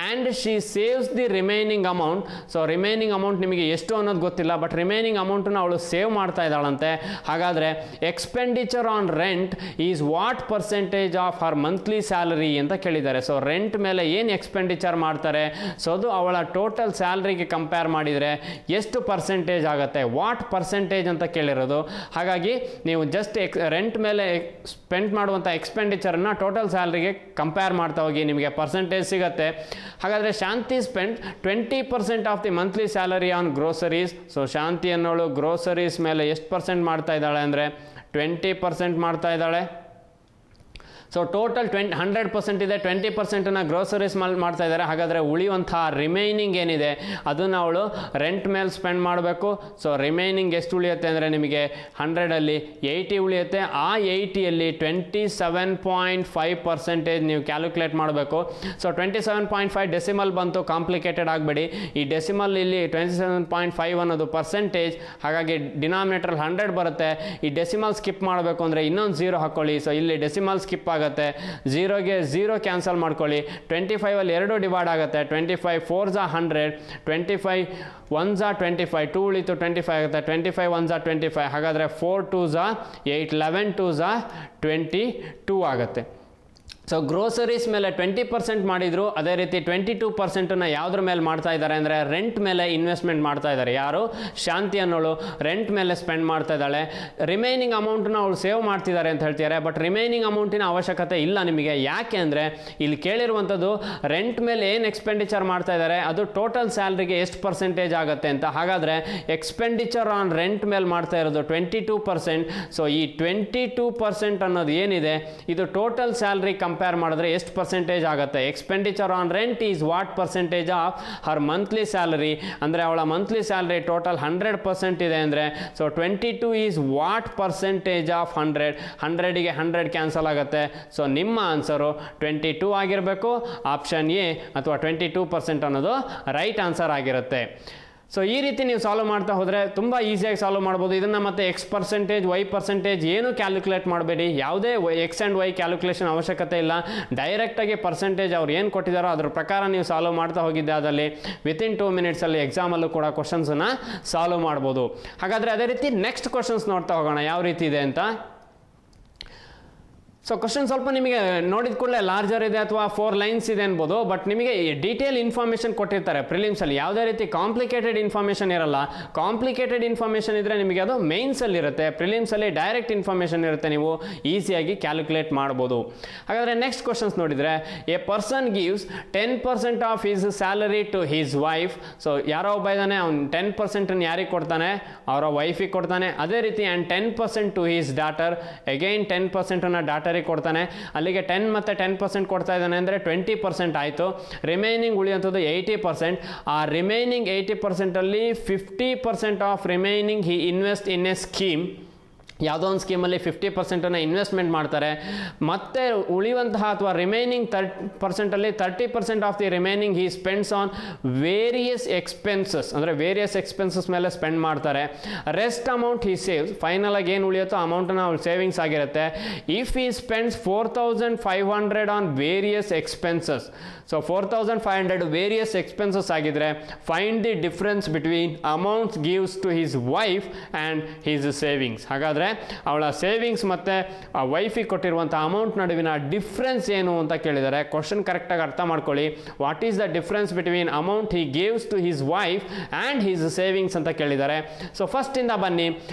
And she saves the remaining amount. So remaining amount ನಿಮಗೆ ಎಷ್ಟು ಅನ್ನೋದು ಗೊತ್ತಿಲ್ಲ, ಬಟ್ ರಿಮೈನಿಂಗ್ ಅಮೌಂಟನ್ನು ಅವಳು ಸೇವ್ ಮಾಡ್ತಾ ಇದ್ದಾಳಂತೆ. ಹಾಗಾದರೆ expenditure on rent is what percentage of her monthly salary ಅಂತ ಕೇಳಿದ್ದಾರೆ. ಸೊ ರೆಂಟ್ ಮೇಲೆ ಏನು ಎಕ್ಸ್ಪೆಂಡಿಚರ್ ಮಾಡ್ತಾರೆ, ಸೊ ಅದು ಅವಳ ಟೋಟಲ್ ಸ್ಯಾಲರಿಗೆ ಕಂಪೇರ್ ಮಾಡಿದರೆ ಎಷ್ಟು ಪರ್ಸೆಂಟೇಜ್ ಆಗುತ್ತೆ, ವಾಟ್ ಪರ್ಸೆಂಟೇಜ್ ಅಂತ ಕೇಳಿರೋದು. ಹಾಗಾಗಿ ನೀವು ಜಸ್ಟ್ ರೆಂಟ್ ಮೇಲೆ ಸ್ಪೆಂಡ್ ಮಾಡುವಂಥ ಎಕ್ಸ್ಪೆಂಡಿಚರನ್ನು ಟೋಟಲ್ ಸ್ಯಾಲರಿಗೆ ಕಂಪೇರ್ ಮಾಡ್ತಾ ಹೋಗಿ, ನಿಮಗೆ ಪರ್ಸೆಂಟೇಜ್ ಸಿಗುತ್ತೆ. ಹಾಗಾದರೆ Shanti spend 20% of the monthly salary on groceries. So Shanti ಅನ್ನೋಳು ಗ್ರೋಸರೀಸ್ ಮೇಲೆ ಎಷ್ಟು ಪರ್ಸೆಂಟ್ ಮಾಡ್ತಾ ಇದ್ದಾಳೆ ಅಂದರೆ 20% ಮಾಡ್ತಾ ಇದ್ದಾಳೆ. ಸೊ ಟೋಟಲ್ 100% ಇದೆ, 20%ನ ಗ್ರೋಸರೀಸ್ ಮಾಡ್ತಾ ಇದ್ದಾರೆ. ಹಾಗಾದರೆ ಉಳಿಯುವಂತಹ ರಿಮೈನಿಂಗ್ ಏನಿದೆ ಅದನ್ನು ಅವಳು ರೆಂಟ್ ಮೇಲೆ ಸ್ಪೆಂಡ್ ಮಾಡಬೇಕು. ಸೊ ರಿಮೈನಿಂಗ್ ಎಷ್ಟು ಉಳಿಯುತ್ತೆ ಅಂದರೆ ನಿಮಗೆ 100ಅಲ್ಲಿ 80 ಉಳಿಯುತ್ತೆ. ಆ 80ಯಲ್ಲಿ 27.5% ನೀವು ಕ್ಯಾಲ್ಕುಲೇಟ್ ಮಾಡಬೇಕು. ಸೊ 27.5 ಡೆಸಿಮಲ್ ಬಂತು, ಕಾಂಪ್ಲಿಕೇಟೆಡ್ ಆಗಬೇಡಿ. ಈ ಡೆಸಿಮಲ್ ಇಲ್ಲಿ 27.5 ಅನ್ನೋದು ಪರ್ಸೆಂಟೇಜ್, ಹಾಗಾಗಿ ಡಿನಾಮಿನೇಟರ್ 100 ಬರುತ್ತೆ. ಈ ಡೆಸಿಮಲ್ ಸ್ಕಿಪ್ ಮಾಡಬೇಕು ಅಂದರೆ ಇನ್ನೊಂದು 0 ಹಾಕ್ಕೊಳ್ಳಿ. ಸೊ ಇಲ್ಲಿ ಡೆಸಿಮಲ್ ಸ್ಕಿಪ್ ಆಗುತ್ತೆ, 0ಗೆ 0 ಕ್ಯಾನ್ಸಲ್ ಮಾಡ್ಕೊಳ್ಳಿ. 25ಅಲ್ಲಿ 2 ಡಿವೈಡ್ ಆಗುತ್ತೆ. 25 4s 100, 25 1s 25, 2 ಉಳಿತು 25 ಆಗುತ್ತೆ. 25 1s 25. ಹಾಗಾದರೆ 4 2s 8, 11 2s 22 ಆಗುತ್ತೆ. ಸೊ ಗ್ರೋಸರೀಸ್ ಮೇಲೆ 20% ಮಾಡಿದ್ರು. ಅದೇ ರೀತಿ 22%ನ ಯಾವುದ್ರ ಮೇಲೆ ಮಾಡ್ತಾ ಇದ್ದಾರೆ ಅಂದರೆ ರೆಂಟ್ ಮೇಲೆ ಇನ್ವೆಸ್ಟ್ಮೆಂಟ್ ಮಾಡ್ತಾ ಇದ್ದಾರೆ. ಯಾರು? ಶಾಂತಿ ಅನ್ನೋಳು ರೆಂಟ್ ಮೇಲೆ ಸ್ಪೆಂಡ್ ಮಾಡ್ತಾ ಇದ್ದಾಳೆ. ರಿಮೈನಿಂಗ್ ಅಮೌಂಟನ್ನ ಅವಳು ಸೇವ್ ಮಾಡ್ತಿದ್ದಾರೆ ಅಂತ ಹೇಳ್ತಿದ್ದಾರೆ. ಬಟ್ ರಿಮೈನಿಂಗ್ ಅಮೌಂಟಿನ ಅವಶ್ಯಕತೆ ಇಲ್ಲ ನಿಮಗೆ. ಯಾಕೆ ಅಂದರೆ ಇಲ್ಲಿ ಕೇಳಿರುವಂಥದ್ದು ರೆಂಟ್ ಮೇಲೆ ಏನು ಎಕ್ಸ್ಪೆಂಡಿಚರ್ ಮಾಡ್ತಾ ಇದ್ದಾರೆ ಅದು ಟೋಟಲ್ ಸ್ಯಾಲ್ರಿಗೆ ಎಷ್ಟು ಪರ್ಸೆಂಟೇಜ್ ಆಗುತ್ತೆ ಅಂತ. ಹಾಗಾದರೆ ಎಕ್ಸ್ಪೆಂಡಿಚರ್ ಆನ್ ರೆಂಟ್ ಮೇಲೆ ಮಾಡ್ತಾ ಇರೋದು 22%. ಸೊ ಈ 22% ಅನ್ನೋದು ಏನಿದೆ ಇದು ಟೋಟಲ್ ಸ್ಯಾಲ್ರಿ ಕಂಪೇರ್ ಮಾಡಿದ್ರೆ ಎಷ್ಟು ಪರ್ಸೆಂಟೇಜ್ ಆಗುತ್ತೆ. Expenditure on rent is what percentage of her monthly salary. ಅಂದರೆ ಅವಳ ಮಂತ್ಲಿ ಸ್ಯಾಲರಿ ಟೋಟಲ್ 100% ಇದೆ ಅಂದರೆ so 22 is what percentage of 100. 100ಗೆ 100 cancel ಆಗುತ್ತೆ. ಸೊ ನಿಮ್ಮ ಆನ್ಸರು 22 ಆಗಿರಬೇಕು. ಆಪ್ಷನ್ ಎ ಅಥವಾ 22% ಅನ್ನೋದು ರೈಟ್ ಆನ್ಸರ್ ಆಗಿರುತ್ತೆ. ಸೊ ಈ ರೀತಿ ನೀವು ಸಾಲ್ವ್ ಮಾಡ್ತಾ ಹೋದರೆ ತುಂಬ ಈಸಿಯಾಗಿ ಸಾಲ್ವ್ ಮಾಡ್ಬೋದು. ಇದನ್ನು ಮತ್ತೆ X% Y% ಏನು ಕ್ಯಾಲ್ಕುಲೇಟ್ ಮಾಡಬೇಡಿ. ಯಾವುದೇ X ಆ್ಯಂಡ್ Y ಕ್ಯಾಲ್ಕುಲೇಷನ್ ಅವಶ್ಯಕತೆ ಇಲ್ಲ. ಡೈರೆಕ್ಟಾಗಿ ಪರ್ಸೆಂಟೇಜ್ ಅವ್ರು ಏನು ಕೊಟ್ಟಿದ್ದಾರೋ ಅದ್ರ ಪ್ರಕಾರ ನೀವು ಸಾಲ್ವ್ ಮಾಡ್ತಾ ಹೋಗಿದ್ದೆ ಅದರಲ್ಲಿ ವಿತಿನ್ 2 ಮಿನಿಟ್ಸಲ್ಲಿ ಎಕ್ಸಾಮಲ್ಲೂ ಕೂಡ ಕ್ವಶನ್ಸನ್ನು ಸಾಲ್ವ್ ಮಾಡ್ಬೋದು. ಹಾಗಾದರೆ ಅದೇ ರೀತಿ ನೆಕ್ಸ್ಟ್ ಕ್ವಶನ್ಸ್ ನೋಡ್ತಾ ಹೋಗೋಣ ಯಾವ ರೀತಿ ಇದೆ ಅಂತ. ಸೊ ಕ್ವಶನ್ ಸ್ವಲ್ಪ ನಿಮಗೆ ನೋಡಿದ ಕೂಡಲೇ ಲಾರ್ಜರ್ ಇದೆ ಅಥವಾ 4 ಲೈನ್ಸ್ ಇದೆ ಅನ್ಬೋದು, ಬಟ್ ನಿಮಗೆ ಡೀಟೇಲ್ ಇನ್ಫಾರ್ಮೇಷನ್ ಕೊಟ್ಟಿರ್ತಾರೆ ಪ್ರಿಲಿಮ್ಸಲ್ಲಿ. ಯಾವುದೇ ರೀತಿ ಕಾಂಪ್ಲಿಕೇಟೆಡ್ ಇನ್ಫಾರ್ಮೇಷನ್ ಇರಲ್ಲ. ಕಾಂಪ್ಲಿಕೇಟೆಡ್ ಇನ್ಫಾರ್ಮೇಷನ್ ಇದ್ದರೆ ನಿಮಗೆ ಅದು ಮೇನ್ಸಲ್ಲಿ ಇರುತ್ತೆ, ಪ್ರಿಲಿಮ್ಸಲ್ಲಿ ಡೈರೆಕ್ಟ್ ಇನ್ಫಾರ್ಮೇಷನ್ ಇರುತ್ತೆ, ನೀವು ಈಸಿಯಾಗಿ ಕ್ಯಾಲ್ಕುಲೇಟ್ ಮಾಡ್ಬೋದು. ಹಾಗಾದರೆ ನೆಕ್ಸ್ಟ್ ಕ್ವಶನ್ಸ್ ನೋಡಿದರೆ, a person gives 10% of his salary to his wife. So ಯಾರೋ ಒಬ್ಬ ಇದ್ದಾನೆ, ಅವ್ನು 10% ಯಾರಿಗೆ ಕೊಡ್ತಾನೆ, ಅವರ ವೈಫಿಗೆ ಕೊಡ್ತಾನೆ. ಅದೇ ರೀತಿ and 10% to his daughter, again 10% daughter ಕೊಡ್ತಾನೆ. ಅಲ್ಲಿಗೆ 10 ಮತ್ತು 10% ಕೊಡ್ತಾ ಇದ್ದಾನೆ ಅಂದರೆ 20% ಆಯಿತು. ರಿಮೈನಿಂಗ್ ಉಳಿಯುವಂಥದ್ದು 80%. ಆ ರಿಮೈನಿಂಗ್ 80% ಅಲ್ಲಿ 50% of remaining he invest in a scheme. ಯಾವುದೋ ಒಂದು ಸ್ಕೀಮಲ್ಲಿ 50% ಇನ್ವೆಸ್ಟ್ಮೆಂಟ್ ಮಾಡ್ತಾರೆ. ಮತ್ತು ಉಳಿಯುವಂತಹ ಅಥವಾ remaining 30% 30% of the remaining he spends on various expenses, ಅಂದರೆ ವೇರಿಯಸ್ ಎಕ್ಸ್ಪೆನ್ಸಸ್ ಮೇಲೆ ಸ್ಪೆಂಡ್ ಮಾಡ್ತಾರೆ. ರೆಸ್ಟ್ ಅಮೌಂಟ್ ಹಿ ಸೇವ್ಸ್, ಫೈನಲ್ ಆಗಿ ಏನು ಉಳಿಯುತ್ತೋ ಅಮೌಂಟನ್ನು ಅವ್ಳು ಸೇವಿಂಗ್ಸ್ ಆಗಿರುತ್ತೆ. If he spends 4500 on various expenses, so 4500 various expenses ಆಗಿದ್ರೆ, find the difference between amounts gives to his wife and his savings. ಹಾಗಾದರೆ ಅವಳ ಸೇವಿಂಗ್ಸ್ ಮತ್ತು ಆ ವೈಫಿಗೆ ಕೊಟ್ಟಿರುವಂಥ ಅಮೌಂಟ್ ನಡುವಿನ ಡಿಫ್ರೆನ್ಸ್ ಏನು ಅಂತ ಕೇಳಿದ್ದಾರೆ. ಕ್ವಶನ್ ಕರೆಕ್ಟಾಗಿ ಅರ್ಥ ಮಾಡ್ಕೊಳ್ಳಿ. What is the difference between amount he gaves to his wife and his savings ಅಂತ ಕೇಳಿದ್ದಾರೆ. ಸೊ ಫಸ್ಟಿಂದ ಬನ್ನಿ.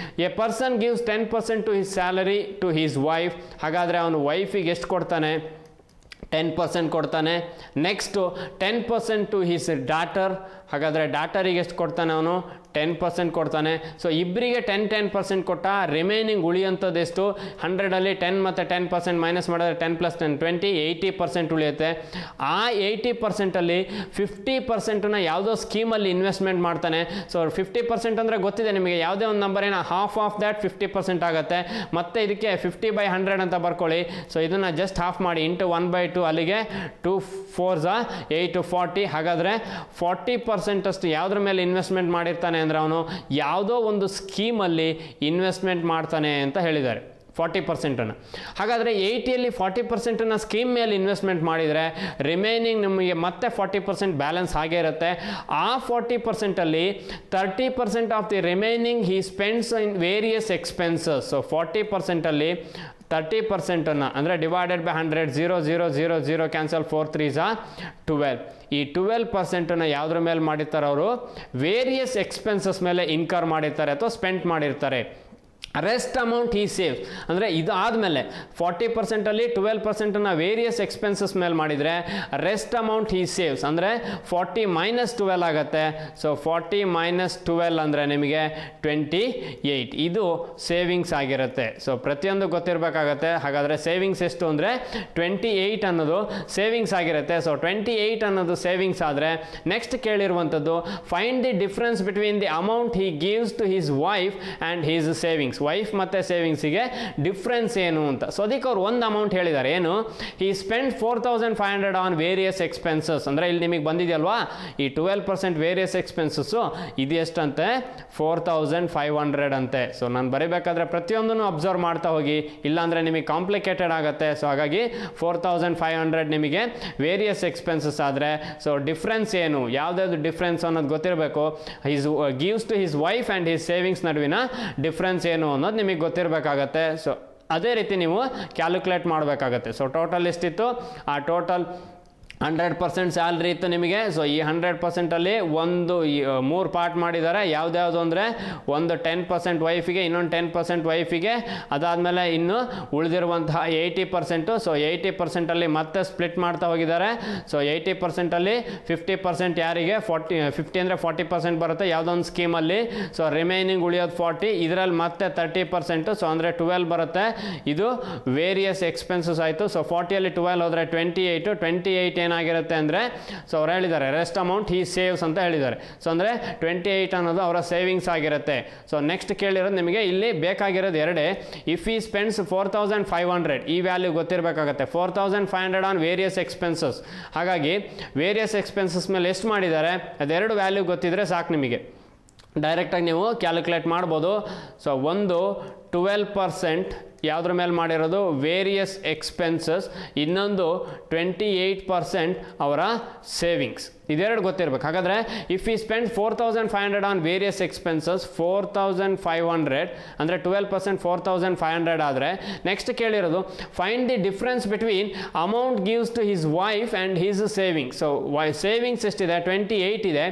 A person gives 10% to his salary to his wife. ಹಾಗಾದರೆ ಅವನು ವೈಫಿಗೆ ಎಷ್ಟು ಕೊಡ್ತಾನೆ, 10% ಕೊಡ್ತಾನೆ. Next 10% to his daughter. ಹಾಗಾದರೆ ಡಾಟರಿಗೆ ಎಷ್ಟು ಕೊಡ್ತಾನೆ ಅವನು, 10% ಕೊಡ್ತಾನೆ. ಸೊ ಇಬ್ಬರಿಗೆ 10% ಕೊಟ್ಟ. ರಿಮೈನಿಂಗ್ ಉಳಿಯುವಂಥದ್ದು ಎಷ್ಟು, 100ಅಲ್ಲಿ 10 ಮತ್ತು 10% ಮೈನಸ್ ಮಾಡಿದ್ರೆ 10 + 10 20, 80% ಉಳಿಯುತ್ತೆ. ಆ 80%ಅಲ್ಲಿ 50%ನ ಯಾವುದೋ ಸ್ಕೀಮಲ್ಲಿ ಇನ್ವೆಸ್ಟ್ಮೆಂಟ್ ಮಾಡ್ತಾನೆ. ಸೊ 50% ಅಂದರೆ ಗೊತ್ತಿದೆ ನಿಮಗೆ, ಯಾವುದೇ ಒಂದು ನಂಬರ್ ಏನೋ ಹಾಫ್ ಆಫ್ ದ್ಯಾಟ್ 50% ಆಗುತ್ತೆ. ಮತ್ತು ಇದಕ್ಕೆ 50/100 ಅಂತ ಬರ್ಕೊಳ್ಳಿ. ಸೊ ಇದನ್ನು ಜಸ್ಟ್ ಹಾಫ್ ಮಾಡಿ ಇಂಟು 1/2, ಅಲ್ಲಿಗೆ 2 4s 8 40. ಹಾಗಾದರೆ 40% ಅಷ್ಟು ಯಾವುದ್ರ ಮೇಲೆ ಇನ್ವೆಸ್ಟ್ಮೆಂಟ್ ಮಾಡಿರ್ತಾನೆ ಅಂದರೆ ಅವನು ಯಾವುದೋ ಒಂದು ಸ್ಕೀಮಲ್ಲಿ ಇನ್ವೆಸ್ಟ್ಮೆಂಟ್ ಮಾಡ್ತಾನೆ ಅಂತ ಹೇಳಿದ್ದಾರೆ. 40%. ಹಾಗಾದರೆ 80ಯಲ್ಲಿ 40% ಸ್ಕೀಮ್ ಮೇಲೆ ಇನ್ವೆಸ್ಟ್ಮೆಂಟ್ ಮಾಡಿದರೆ ರಿಮೈನಿಂಗ್ ನಮಗೆ ಮತ್ತೆ 40% ಬ್ಯಾಲೆನ್ಸ್ ಹಾಗೇ ಇರುತ್ತೆ. ಆ 40%ಅಲ್ಲಿ 30% of the remaining he spends in various expenses. So 40%ಅಲ್ಲಿ 30% ಅಂದರೆ ಡಿವೈಡೆಡ್ ಬೈ 100, 0 0 0 0 ಕ್ಯಾನ್ಸಲ್, 4 3s 12. ಈ 12% ಯಾವುದ್ರ ಮೇಲೆ ಮಾಡಿರ್ತಾರೆ ಅವರು, ವೇರಿಯಸ್ ಎಕ್ಸ್ಪೆನ್ಸಸ್ ಮೇಲೆ ಇನ್ಕರ್ ಮಾಡಿರ್ತಾರೆ ಅಥವಾ ಸ್ಪೆಂಡ್ ಮಾಡಿರ್ತಾರೆ. ರೆಸ್ಟ್ ಅಮೌಂಟ್ ಹಿ ಸೇವ್ಸ್ ಅಂದರೆ ಇದು ಆದಮೇಲೆ 40%ಅಲ್ಲಿ 12% ವೇರಿಯಸ್ ಎಕ್ಸ್ಪೆನ್ಸಸ್ ಮೇಲೆ ಮಾಡಿದರೆ ರೆಸ್ಟ್ ಅಮೌಂಟ್ ಹಿ ಸೇವ್ಸ್ ಅಂದರೆ 40 - 12 ಆಗುತ್ತೆ. ಸೊ 40 - 12 ಅಂದರೆ ನಿಮಗೆ 28. ಇದು ಸೇವಿಂಗ್ಸ್ ಆಗಿರುತ್ತೆ. ಸೊ ಪ್ರತಿಯೊಂದು ಗೊತ್ತಿರಬೇಕಾಗತ್ತೆ. ಹಾಗಾದರೆ ಸೇವಿಂಗ್ಸ್ ಎಷ್ಟು ಅಂದರೆ 28 ಅನ್ನೋದು ಸೇವಿಂಗ್ಸ್ ಆಗಿರುತ್ತೆ. ಸೊ 28 ಅನ್ನೋದು ಸೇವಿಂಗ್ಸ್ ಆದರೆ ನೆಕ್ಸ್ಟ್ ಕೇಳಿರುವಂಥದ್ದು, find the difference between the amount he gives to his wife and his savings. Wife ಮತ್ತು ಸೇವಿಂಗ್ಸಿಗೆ ಡಿಫ್ರೆನ್ಸ್ ಏನು ಅಂತ. ಸೊ ಅದಕ್ಕೆ ಅವ್ರು ಒಂದು ಅಮೌಂಟ್ ಹೇಳಿದ್ದಾರೆ, ಏನು, ಈ ಸ್ಪೆಂಡ್ 4500 ಆನ್ ವೇರಿಯಸ್ ಎಕ್ಸ್ಪೆನ್ಸಸ್. ಅಂದರೆ ಇಲ್ಲಿ ನಿಮಗೆ ಬಂದಿದೆಯಲ್ವಾ ಈ 12% ವೇರಿಯಸ್ ಎಕ್ಸ್ಪೆನ್ಸಸ್ಸು, ಇದು ಎಷ್ಟಂತೆ 4500 ಅಂತೆ. ಸೊ ನಾನು ಬರೀಬೇಕಾದ್ರೆ ಪ್ರತಿಯೊಂದನ್ನು ಅಬ್ಸರ್ವ್ ಮಾಡ್ತಾ ಹೋಗಿ, ಇಲ್ಲಾಂದರೆ ನಿಮಗೆ ಕಾಂಪ್ಲಿಕೇಟೆಡ್ ಆಗುತ್ತೆ. ಸೊ ಹಾಗಾಗಿ 4500 ನಿಮಗೆ ವೇರಿಯಸ್ ಎಕ್ಸ್ಪೆನ್ಸಸ್ ಆದರೆ, ಸೊ ಡಿಫ್ರೆನ್ಸ್ ಏನು, ಯಾವುದಾದ್ರು ಡಿಫ್ರೆನ್ಸ್ ಅನ್ನೋದು ಗೊತ್ತಿರಬೇಕು. His gives to his wife and his savings ನಡುವಿನ ಡಿಫ್ರೆನ್ಸ್ ಏನು ಅನ್ನೋದು ನಿಮಗೆ ಗೊತ್ತಿರಬೇಕಾಗತ್ತೆ. ಸೊ ಅದೇ ರೀತಿ ನೀವು ಕ್ಯಾಲ್ಕುಲೇಟ್ ಮಾಡಬೇಕಾಗತ್ತೆ. ಸೊ ಟೋಟಲ್ ಎಷ್ಟಿತ್ತು, ಆ ಟೋಟಲ್ 100% ಸ್ಯಾಲ್ರಿ ಇತ್ತು ನಿಮಗೆ. ಸೊ ಈ 100%ಅಲ್ಲಿ ಒಂದು 3 ಪಾರ್ಟ್ ಮಾಡಿದ್ದಾರೆ. ಯಾವ್ದ್ಯಾವುದು ಅಂದರೆ ಒಂದು 10% ವೈಫಿಗೆ, ಇನ್ನೊಂದು 10% ವೈಫಿಗೆ, ಅದಾದಮೇಲೆ ಇನ್ನು ಉಳಿದಿರುವಂತಹ 80%. ಸೊ 80%ಅಲ್ಲಿ ಮತ್ತೆ ಸ್ಪ್ಲಿಟ್ ಮಾಡ್ತಾ ಹೋಗಿದ್ದಾರೆ. ಸೊ 80%ಅಲ್ಲಿ 50% ಯಾರಿಗೆ, 50 ಅಂದರೆ 40% ಬರುತ್ತೆ ಯಾವುದೋ ಒಂದು ಸ್ಕೀಮಲ್ಲಿ. ಸೊ ರಿಮೈನಿಂಗ್ ಉಳಿಯೋದು 40. ಇದರಲ್ಲಿ ಮತ್ತೆ 30%, ಸೊ ಅಂದರೆ 12 ಬರುತ್ತೆ. ಇದು ವೇರಿಯಸ್ ಎಕ್ಸ್ಪೆನ್ಸಸ್ ಆಯಿತು. ಸೊ 40ಯಲ್ಲಿ 12 ಹೋದರೆ 28 ಏನಾಗಿರುತ್ತೆ ಅಂದರೆ, ಸೊ ಅವ್ರು ಹೇಳಿದ್ದಾರೆ ರೆಸ್ಟ್ ಅಮೌಂಟ್ ಹಿ ಸೇವ್ಸ್ ಅಂತ ಹೇಳಿದ್ದಾರೆ. ಸೊ ಅಂದರೆ 28 ಅನ್ನೋದು ಅವರ ಸೇವಿಂಗ್ಸ್ ಆಗಿರುತ್ತೆ. ಸೊ ನೆಕ್ಸ್ಟ್ ಕೇಳಿರೋದು ನಿಮಗೆ ಇಲ್ಲಿ ಬೇಕಾಗಿರೋದು ಎರಡೇ. ಇಫ್ ಈ ಸ್ಪೆಂಡ್ಸ್ 4500, ಈ ವ್ಯಾಲ್ಯೂ ಗೊತ್ತಿರಬೇಕಾಗತ್ತೆ. 4500 on various expenses. ಹಾಗಾಗಿ ವೇರಿಯಸ್ ಎಕ್ಸ್ಪೆನ್ಸಸ್ ಮೇಲೆ ಎಷ್ಟು ಮಾಡಿದ್ದಾರೆ ಅದೆರಡು ವ್ಯಾಲ್ಯೂ ಗೊತ್ತಿದ್ರೆ ಸಾಕು ನಿಮಗೆ. ಡೈರೆಕ್ಟಾಗಿ ನೀವು ಕ್ಯಾಲ್ಕುಲೇಟ್ ಮಾಡ್ಬೋದು. ಸೊ ಒಂದು 12% ಯಾವುದ್ರ ಮೇಲೆ ಮಾಡಿರೋದು ವೇರಿಯಸ್ ಎಕ್ಸ್ಪೆನ್ಸಸ್, ಇನ್ನೊಂದು 28% ಅವರ ಸೇವಿಂಗ್ಸ್. ಇದೆರಡು ಗೊತ್ತಿರಬೇಕು. ಹಾಗಾದರೆ if you spend 4500 on various expenses 4500 ಅಂದರೆ 12% 4500 ಆದರೆ ನೆಕ್ಸ್ಟ್ ಕೇಳಿರೋದು find the difference between amount gives to his wife and his savings. So savings ಎಷ್ಟಿದೆ 28 ಇದೆ,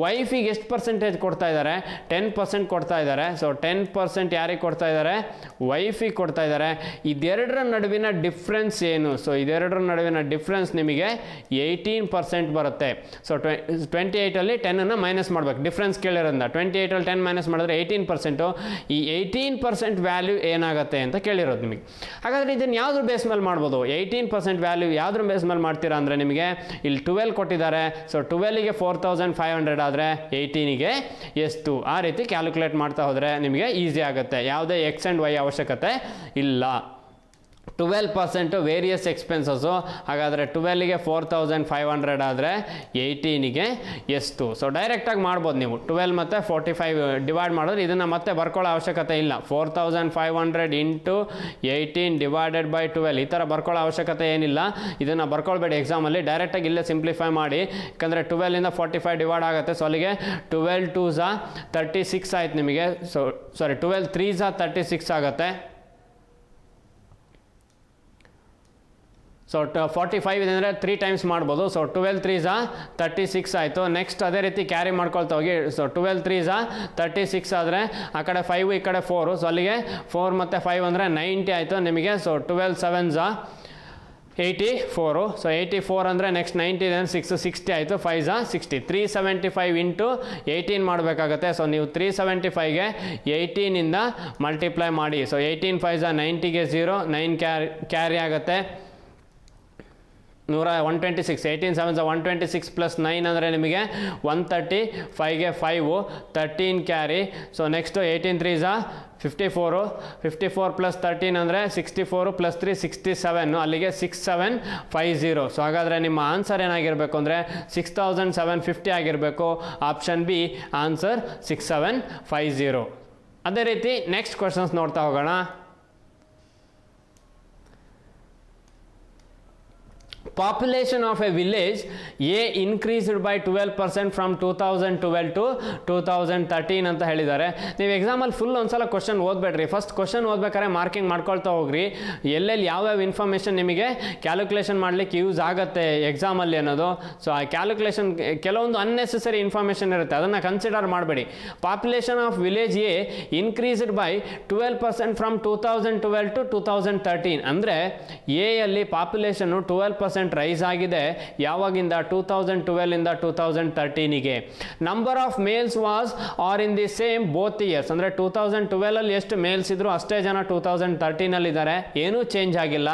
ವೈಫಿಗೆ ಎಷ್ಟು ಪರ್ಸೆಂಟೇಜ್ ಕೊಡ್ತಾ ಇದ್ದಾರೆ 10% ಕೊಡ್ತಾ ಇದ್ದಾರೆ. ಸೊ 10% ಯಾರಿಗೆ ಕೊಡ್ತಾ ಇದ್ದಾರೆ ವೈಫಿಗೆ ಕೊಡ್ತಾ ಇದ್ದಾರೆ. ಇದೆರಡರ ನಡುವಿನ ಡಿಫ್ರೆನ್ಸ್ ಏನು? ಸೊ ಇದೆರಡರ ನಡುವಿನ ಡಿಫ್ರೆನ್ಸ್ ನಿಮಗೆ 18% ಬರುತ್ತೆ. ಸೊ 28ಅಲ್ಲಿ 10 ಮೈನಸ್ ಮಾಡಬೇಕು, ಡಿಫ್ರೆನ್ಸ್ ಕೇಳಿರೋದ್ರಿಂದ 28ಅಲ್ಲಿ 10 ಮೈನಸ್ ಮಾಡಿದ್ರೆ 18%. ಈ 18% ವ್ಯಾಲ್ಯೂ ಏನಾಗುತ್ತೆ ಅಂತ ಕೇಳಿರೋದು ನಿಮಗೆ. ಹಾಗಾದರೆ ಇದನ್ನು ಯಾವುದ್ರ ಬೇಸ್ ಮೇಲೆ ಮಾಡ್ಬೋದು? 18% ವ್ಯಾಲ್ಯೂ ಯಾವುದ್ರ ಬೇಸ್ ಮೇಲೆ ಮಾಡ್ತೀರಾ ಅಂದರೆ ನಿಮಗೆ ಇಲ್ಲಿ 12 ಕೊಟ್ಟಿದ್ದಾರೆ. ಸೊ 12ಗೆ 4500 ಆದರೆ 18ಗೆ ಎಷ್ಟು? ಆ ರೀತಿ ಕ್ಯಾಲ್ಕುಲೇಟ್ ಮಾಡ್ತಾ ಹೋದರೆ ನಿಮಗೆ ಈಸಿ ಆಗುತ್ತೆ, ಯಾವುದೇ ಎಕ್ಸ್ ಆ್ಯಂಡ್ ವೈ ಅವಶ್ಯಕತೆ ಇಲ್ಲ. 12% ವೇರಿಯಸ್ ಎಕ್ಸ್ಪೆನ್ಸಸ್ಸು. ಹಾಗಾದರೆ 12ಗೆ 4500 ಆದರೆ 18ಗೆ ಎಷ್ಟು? ಸೊ ಡೈರೆಕ್ಟಾಗಿ ಮಾಡ್ಬೋದು ನೀವು. 12 ಮತ್ತು 45 ಡಿವೈಡ್ ಮಾಡಿದ್ರೆ ಇದನ್ನು ಮತ್ತೆ ಬರ್ಕೊಳ್ಳೋ ಅವಶ್ಯಕತೆ ಇಲ್ಲ. 4500 ಇಂಟು 18 ಡಿವೈಡೆಡ್ ಬೈ 12 ಈ ಥರ ಬರ್ಕೊಳ್ಳೋ ಅವಶ್ಯಕತೆ ಏನಿಲ್ಲ. ಇದನ್ನು ಬರ್ಕೊಳ್ಬೇಡಿ ಎಕ್ಸಾಮಲ್ಲಿ, ಡೈರೆಕ್ಟಾಗಿ ಇಲ್ಲೇ ಸಿಂಪ್ಲಿಫೈ ಮಾಡಿ. ಯಾಕಂದರೆ 12ಇಂದ 45 ಡಿವೈಡ್ ಆಗುತ್ತೆ. ಸೊ ಅಲ್ಲಿಗೆ 12 2s 36 ಆಯ್ತು ನಿಮಗೆ. ಸೊ ಸಾರಿ 12 3s 36 ಆಗುತ್ತೆ. ಸೊ 45 ಇದೆ ಅಂದರೆ 3 ಟೈಮ್ಸ್ ಮಾಡ್ಬೋದು. ಸೊ 12 3s 36 ಆಯಿತು. ನೆಕ್ಸ್ಟ್ ಅದೇ ರೀತಿ ಕ್ಯಾರಿ ಮಾಡ್ಕೊಳ್ತಾ ಹೋಗಿ. ಸೊ 12 3s 36 ಆದರೆ ಆ ಕಡೆ 5 ಈ ಕಡೆ 4. ಸೊ ಅಲ್ಲಿಗೆ 4 ಮತ್ತು 5 ಅಂದರೆ 90 ಆಯಿತು ನಿಮಗೆ. So 12 7s 84. ಸೊ 84 ಅಂದರೆ ನೆಕ್ಸ್ಟ್ 90 ಇದೆ 6 60 ಆಯಿತು. 5s 60. 375 ಇಂಟು 18 ಮಾಡಬೇಕಾಗತ್ತೆ. ಸೊ ನೀವು 375ಗೆ 18ಇಂದ ಮಲ್ಟಿಪ್ಲೈ ಮಾಡಿ. ಸೊ 18 5s 90ಗೆ 0, 9 ಕ್ಯಾರಿ ಆಗುತ್ತೆ. 126. 18 7s 126 ಪ್ಲಸ್ 9 ಅಂದರೆ ನಿಮಗೆ 130. 5ಗೆ 5 13 carry. So next 18 3s 54. 54 plus 13 ಅಂದರೆ 64 ಪ್ಲಸ್ 3 67. ಅಲ್ಲಿಗೆ 6750. ಸೊ ಹಾಗಾದರೆ ನಿಮ್ಮ ಆನ್ಸರ್ ಏನಾಗಿರಬೇಕು ಅಂದರೆ 6750 ಆಗಿರಬೇಕು. Option B answer 6750. ಅದೇ ರೀತಿ ನೆಕ್ಸ್ಟ್ ಕ್ವಶನ್ಸ್ ನೋಡ್ತಾ ಹೋಗೋಣ. Population of a village A increased by 12% from 2012 to 2013 ಅಂತ ಹೇಳಿದ್ದಾರೆ. ನೀವು ಎಕ್ಸಾಮಲ್ಲಿ ಫುಲ್ ಒಂದ್ಸಲ ಕ್ವಶನ್ ಓದಬೇಡ್ರಿ. ಫಸ್ಟ್ ಕ್ವಶನ್ ಓದ್ಬೇಕಾದ್ರೆ ಮಾರ್ಕಿಂಗ್ ಮಾಡ್ಕೊಳ್ತಾ ಹೋಗ್ರಿ, ಎಲ್ಲೆಲ್ಲಿ ಯಾವ್ಯಾವ ಇನ್ಫಾರ್ಮೇಷನ್ ನಿಮಗೆ ಕ್ಯಾಲ್ಕುಲೇಷನ್ ಮಾಡಲಿಕ್ಕೆ ಯೂಸ್ ಆಗುತ್ತೆ ಎಕ್ಸಾಮಲ್ಲಿ ಅನ್ನೋದು. ಸೊ ಆ ಕ್ಯಾಲ್ಕುಲೇಷನ್ ಕೆಲವೊಂದು ಅನ್ನೆಸೆಸರಿ ಇನ್ಫಾರ್ಮೇಷನ್ ಇರುತ್ತೆ, ಅದನ್ನು ಕನ್ಸಿಡರ್ ಮಾಡಬೇಡಿ. Population of village A increased by 12% from 2012 to 2013. ಅಂದರೆ ಎ ಯಲ್ಲಿ ಪಾಪ್ಯುಲೇಷನ್ನು 12% ರೈಸ್ ಆಗಿದೆ. ಯಾವಾಗಿಂದ? 2012 ಇಂದ 2013ಗೆ. Number of males was are in the same both years. ಅಂದರೆ 2012 ಅಲ್ಲಿ ಎಷ್ಟು ಮೇಲ್ಸ್ ಇದ್ರು ಅಷ್ಟೇ ಜನ 2013 ಅಲ್ಲಿ ಇದ್ದಾರೆ, ಏನೂ ಚೇಂಜ್ ಆಗಿಲ್ಲ.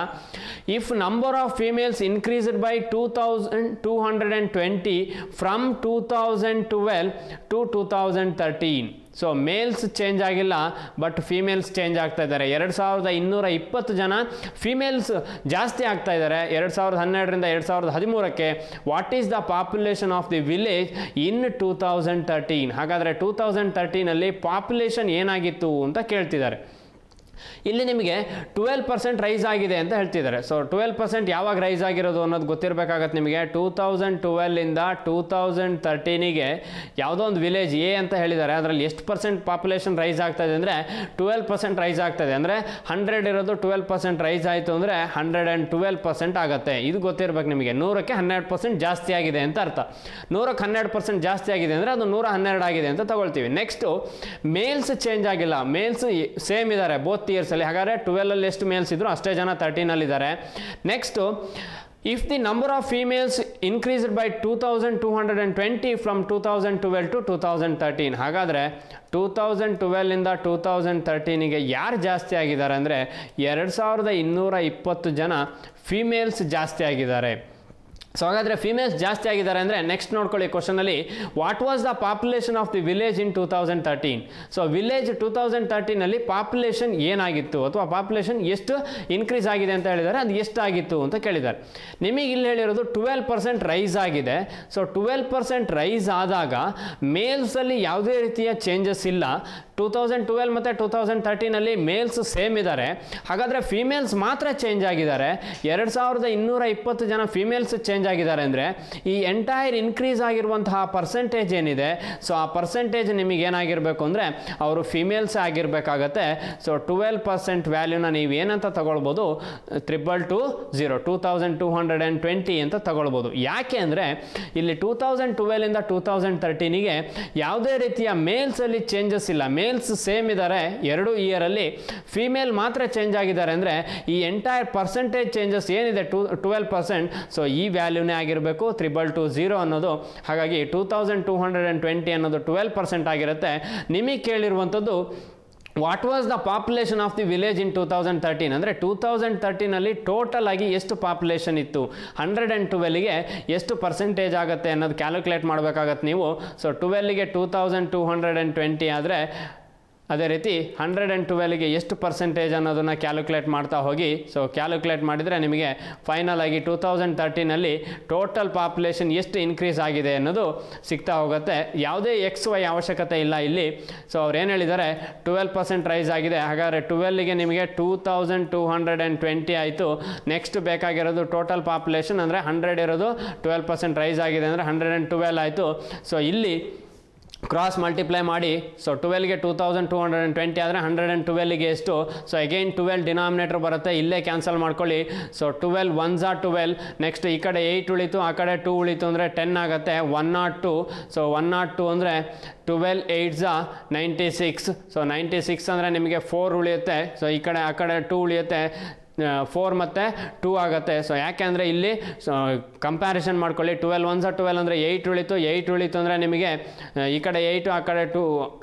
If number of females increased by 2220 from 2012 to 2013. So males change ಆಗಿಲ್ಲ, ಬಟ್ ಫಿಮೇಲ್ಸ್ ಚೇಂಜ್ ಆಗ್ತಾ ಇದ್ದಾರೆ. 2220 ಜನ ಫಿಮೇಲ್ಸ್ ಜಾಸ್ತಿ ಆಗ್ತಾ ಇದ್ದಾರೆ 2012ರಿಂದ 2013ಕ್ಕೆ. What is the population of the village in 2013? ಹಾಗಾದರೆ 2013ಅಲ್ಲಿ ಪಾಪ್ಯುಲೇಷನ್ ಏನಾಗಿತ್ತು ಅಂತ ಕೇಳ್ತಿದ್ದಾರೆ. ಇಲ್ಲಿ ನಿಮಗೆ 12% ರೈಸ್ ಆಗಿದೆ ಅಂತ ಹೇಳ್ತಿದ್ದಾರೆ. ಸೊ 12% ಯಾವಾಗ ರೈಸ್ ಆಗಿರೋದು ಅನ್ನೋದು ಗೊತ್ತಿರಬೇಕಾಗತ್ತೆ ನಿಮಗೆ. 2012 ಇಂದ 2013ಗೆ ಯಾವುದೋ ಒಂದು ವಿಲೇಜ್ ಎ ಅಂತ ಹೇಳಿದ್ದಾರೆ, ಅದರಲ್ಲಿ ಎಷ್ಟು ಪರ್ಸೆಂಟ್ ಪಾಪ್ಯುಲೇಷನ್ ರೈಸ್ ಆಗ್ತಾಯಿದೆ ಅಂದರೆ 12% ರೈಸ್ ಆಗ್ತಾಯಿದೆ. ಅಂದರೆ 100 ಇರೋದು 12% ರೈಸ್ ಆಯಿತು ಅಂದರೆ 112% ಆಗುತ್ತೆ. ಇದು ಗೊತ್ತಿರಬೇಕು ನಿಮಗೆ. 100ಕ್ಕೆ 12% ಜಾಸ್ತಿ ಆಗಿದೆ ಅಂತ ಅರ್ಥ. 100ಕ್ಕೆ 12% ಜಾಸ್ತಿ ಆಗಿದೆ ಅಂದರೆ ಅದು 112 ಆಗಿದೆ ಅಂತ ತಗೊಳ್ತೀವಿ. ನೆಕ್ಸ್ಟು ಮೇಲ್ಸ್ ಚೇಂಜ್ ಆಗಿಲ್ಲ, ಮೇಲ್ಸ್ ಸೇಮ್ ಇದ್ದಾರೆ ಬೋತ್ ಇಯರ್ಸ್ ಅಲ್ಲಿ. ಹಾಗಾದರೆ 12 ಅಲ್ಲಿ ಎಷ್ಟು ಮೇಲ್ಸ್ ಇದ್ರು ಅಷ್ಟೇ ಜನ 13 ಅಲ್ಲಿ ಇದ್ದಾರೆ. Next, if the number of females increased by 2220 from 2012 to 2013. ಹಾಗಾದರೆ 2012 ಇಂದ 2013ಗೆ ಯಾರು ಜಾಸ್ತಿ ಆಗಿದ್ದಾರೆ ಅಂದರೆ 2220 ಜನ ಫಿಮೇಲ್ಸ್ ಜಾಸ್ತಿ ಆಗಿದ್ದಾರೆ. ಸೊ ಹಾಗಾದರೆ ಫಿಮೇಲ್ಸ್ ಜಾಸ್ತಿ ಆಗಿದ್ದಾರೆ ಅಂದರೆ ನೆಕ್ಸ್ಟ್ ನೋಡ್ಕೊಳ್ಳಿ ಕ್ವಶನಲ್ಲಿ, what was the population of the village in 2013? So village 2013ನಲ್ಲಿ ಪಾಪ್ಯುಲೇಷನ್ ಏನಾಗಿತ್ತು ಅಥವಾ ಪಾಪ್ಯುಲೇಷನ್ ಎಷ್ಟು ಇನ್ಕ್ರೀಸ್ ಆಗಿದೆ ಅಂತ ಹೇಳಿದ್ದಾರೆ, ಅದು ಎಷ್ಟಾಗಿತ್ತು ಅಂತ ಕೇಳಿದ್ದಾರೆ. ನಿಮಗೆ ಇಲ್ಲಿ ಹೇಳಿರೋದು 12% ರೈಸ್ ಆಗಿದೆ. ಸೊ 12% ರೈಸ್ ಆದಾಗ ಮೇಲ್ಸಲ್ಲಿ ಯಾವುದೇ ರೀತಿಯ ಚೇಂಜಸ್ ಇಲ್ಲ. 2012 ಮತ್ತು 2013ನಲ್ಲಿ ಮೇಲ್ಸ್ ಸೇಮ್ ಇದ್ದಾರೆ. ಹಾಗಾದರೆ ಫಿಮೇಲ್ಸ್ ಮಾತ್ರ ಚೇಂಜ್ ಆಗಿದ್ದಾರೆ. 2220 ಜನ ಫಿಮೇಲ್ಸ್ ಚೇಂಜ್ ಆಗಿದ್ದಾರೆ ಅಂದರೆ ಈ ಎಂಟೈರ್ ಇನ್ಕ್ರೀಸ್ ಆಗಿರುವಂತಹ ಪರ್ಸೆಂಟೇಜ್ ಏನಿದೆ, ಸೊ ಆ ಪರ್ಸೆಂಟೇಜ್ ನಿಮಗೆ ಏನಾಗಿರಬೇಕು ಅಂದರೆ ಅವರು ಫಿಮೇಲ್ಸ್ ಆಗಿರಬೇಕಾಗತ್ತೆ. ಸೊ 12% ವ್ಯಾಲ್ಯೂನ ನೀವು ಏನಂತ ತಗೊಳ್ಬೋದು, 2220 2220 ಅಂತ ತಗೊಳ್ಬೋದು. ಯಾಕೆ ಅಂದರೆ ಇಲ್ಲಿ 2012ಇಂದ 2013ಗೆ ಯಾವುದೇ ರೀತಿಯ ಮೇಲ್ಸಲ್ಲಿ ಚೇಂಜಸ್ ಇಲ್ಲ, ಮೇಲ್ಸ್ ಸೇಮ್ ಇದ್ದಾರೆ 2 ಇಯರಲ್ಲಿ. ಫಿಮೇಲ್ ಮಾತ್ರ ಚೇಂಜ್ ಆಗಿದ್ದಾರೆ ಅಂದರೆ ಈ ಎಂಟೈರ್ ಪರ್ಸೆಂಟೇಜ್ ಚೇಂಜಸ್ ಏನಿದೆ 12%, ಸೊ ಈ ವ್ಯಾಲ್ಯೂನೇ ಆಗಿರಬೇಕು 2220 ಅನ್ನೋದು. ಹಾಗಾಗಿ 2220 ಅನ್ನೋದು 12% ಆಗಿರುತ್ತೆ. ನಿಮಗೆ ಕೇಳಿರುವಂಥದ್ದು what was the population of the village in 2013 ಅಂದರೆ 2013ನಲ್ಲಿ ಟೋಟಲ್ ಆಗಿ ಎಷ್ಟು ಪಾಪ್ಯುಲೇಷನ್ ಇತ್ತು, 112ಗೆ ಎಷ್ಟು ಪರ್ಸೆಂಟೇಜ್ ಆಗುತ್ತೆ ಅನ್ನೋದು ಕ್ಯಾಲ್ಕುಲೇಟ್ ಮಾಡಬೇಕಾಗತ್ತೆ ನೀವು. ಸೊ 12ಗೆ 2220 ಆದರೆ ಅದೇ ರೀತಿ 112ಗೆ ಎಷ್ಟು ಪರ್ಸೆಂಟೇಜ್ ಅನ್ನೋದನ್ನು ಕ್ಯಾಲ್ಕುಲೇಟ್ ಮಾಡ್ತಾ ಹೋಗಿ. ಸೊ ಕ್ಯಾಲ್ಕುಲೇಟ್ ಮಾಡಿದರೆ ನಿಮಗೆ ಫೈನಲ್ ಆಗಿ 2013ನಲ್ಲಿ ಟೋಟಲ್ ಪಾಪ್ಯುಲೇಷನ್ ಎಷ್ಟು ಇನ್ಕ್ರೀಸ್ ಆಗಿದೆ ಅನ್ನೋದು ಸಿಗ್ತಾ ಹೋಗುತ್ತೆ. ಯಾವುದೇ XY ಅವಶ್ಯಕತೆ ಇಲ್ಲ ಇಲ್ಲಿ. ಸೊ ಅವ್ರು ಏನು ಹೇಳಿದ್ದಾರೆ, 12% ರೈಸ್ ಆಗಿದೆ. ಹಾಗಾದರೆ 12ಗೆ ನಿಮಗೆ 2220 ಆಯಿತು. ನೆಕ್ಸ್ಟ್ ಬೇಕಾಗಿರೋದು ಟೋಟಲ್ ಪಾಪ್ಯುಲೇಷನ್ ಅಂದರೆ 100 ಇರೋದು 12% ರೈಸ್ ಆಗಿದೆ ಅಂದರೆ 112 ಆಯಿತು. ಸೊ ಇಲ್ಲಿ ಕ್ರಾಸ್ ಮಲ್ಟಿಪ್ಲೈ ಮಾಡಿ. ಸೊ 12ಗೆ 2220 ಆದರೆ 112ಗೆ ಎಷ್ಟು, ಸೊ ಅಗೈನ್ 12 ಡಿನಾಮಿನೇಟರ್ ಬರುತ್ತೆ, ಇಲ್ಲೇ ಕ್ಯಾನ್ಸಲ್ ಮಾಡ್ಕೊಳ್ಳಿ. ಸೊ 12 1s are 12, ನೆಕ್ಸ್ಟ್ ಈ ಕಡೆ 8 ಉಳಿತು, ಆ ಕಡೆ 2 ಉಳಿತು ಅಂದರೆ 10 ಆಗುತ್ತೆ. 102, ಸೊ 102 ಅಂದರೆ 12 8s are 96. ಸೊ 96 ಅಂದರೆ ನಿಮಗೆ 4 ಉಳಿಯುತ್ತೆ. ಸೊ ಈ ಕಡೆ ಆ ಕಡೆ 2 ಉಳಿಯುತ್ತೆ, 4 ಮತ್ತು 2 ಆಗುತ್ತೆ. ಸೊ ಯಾಕೆ ಅಂದರೆ ಇಲ್ಲಿ ಕಂಪ್ಯಾರಿಸನ್ ಮಾಡ್ಕೊಳ್ಳಿ. 12 1s are 12 ಅಂದರೆ 8 ಉಳಿತು, 8 ಉಳಿತು ಅಂದರೆ ನಿಮಗೆ ಈ ಕಡೆ 8 ಆ ಕಡೆ 2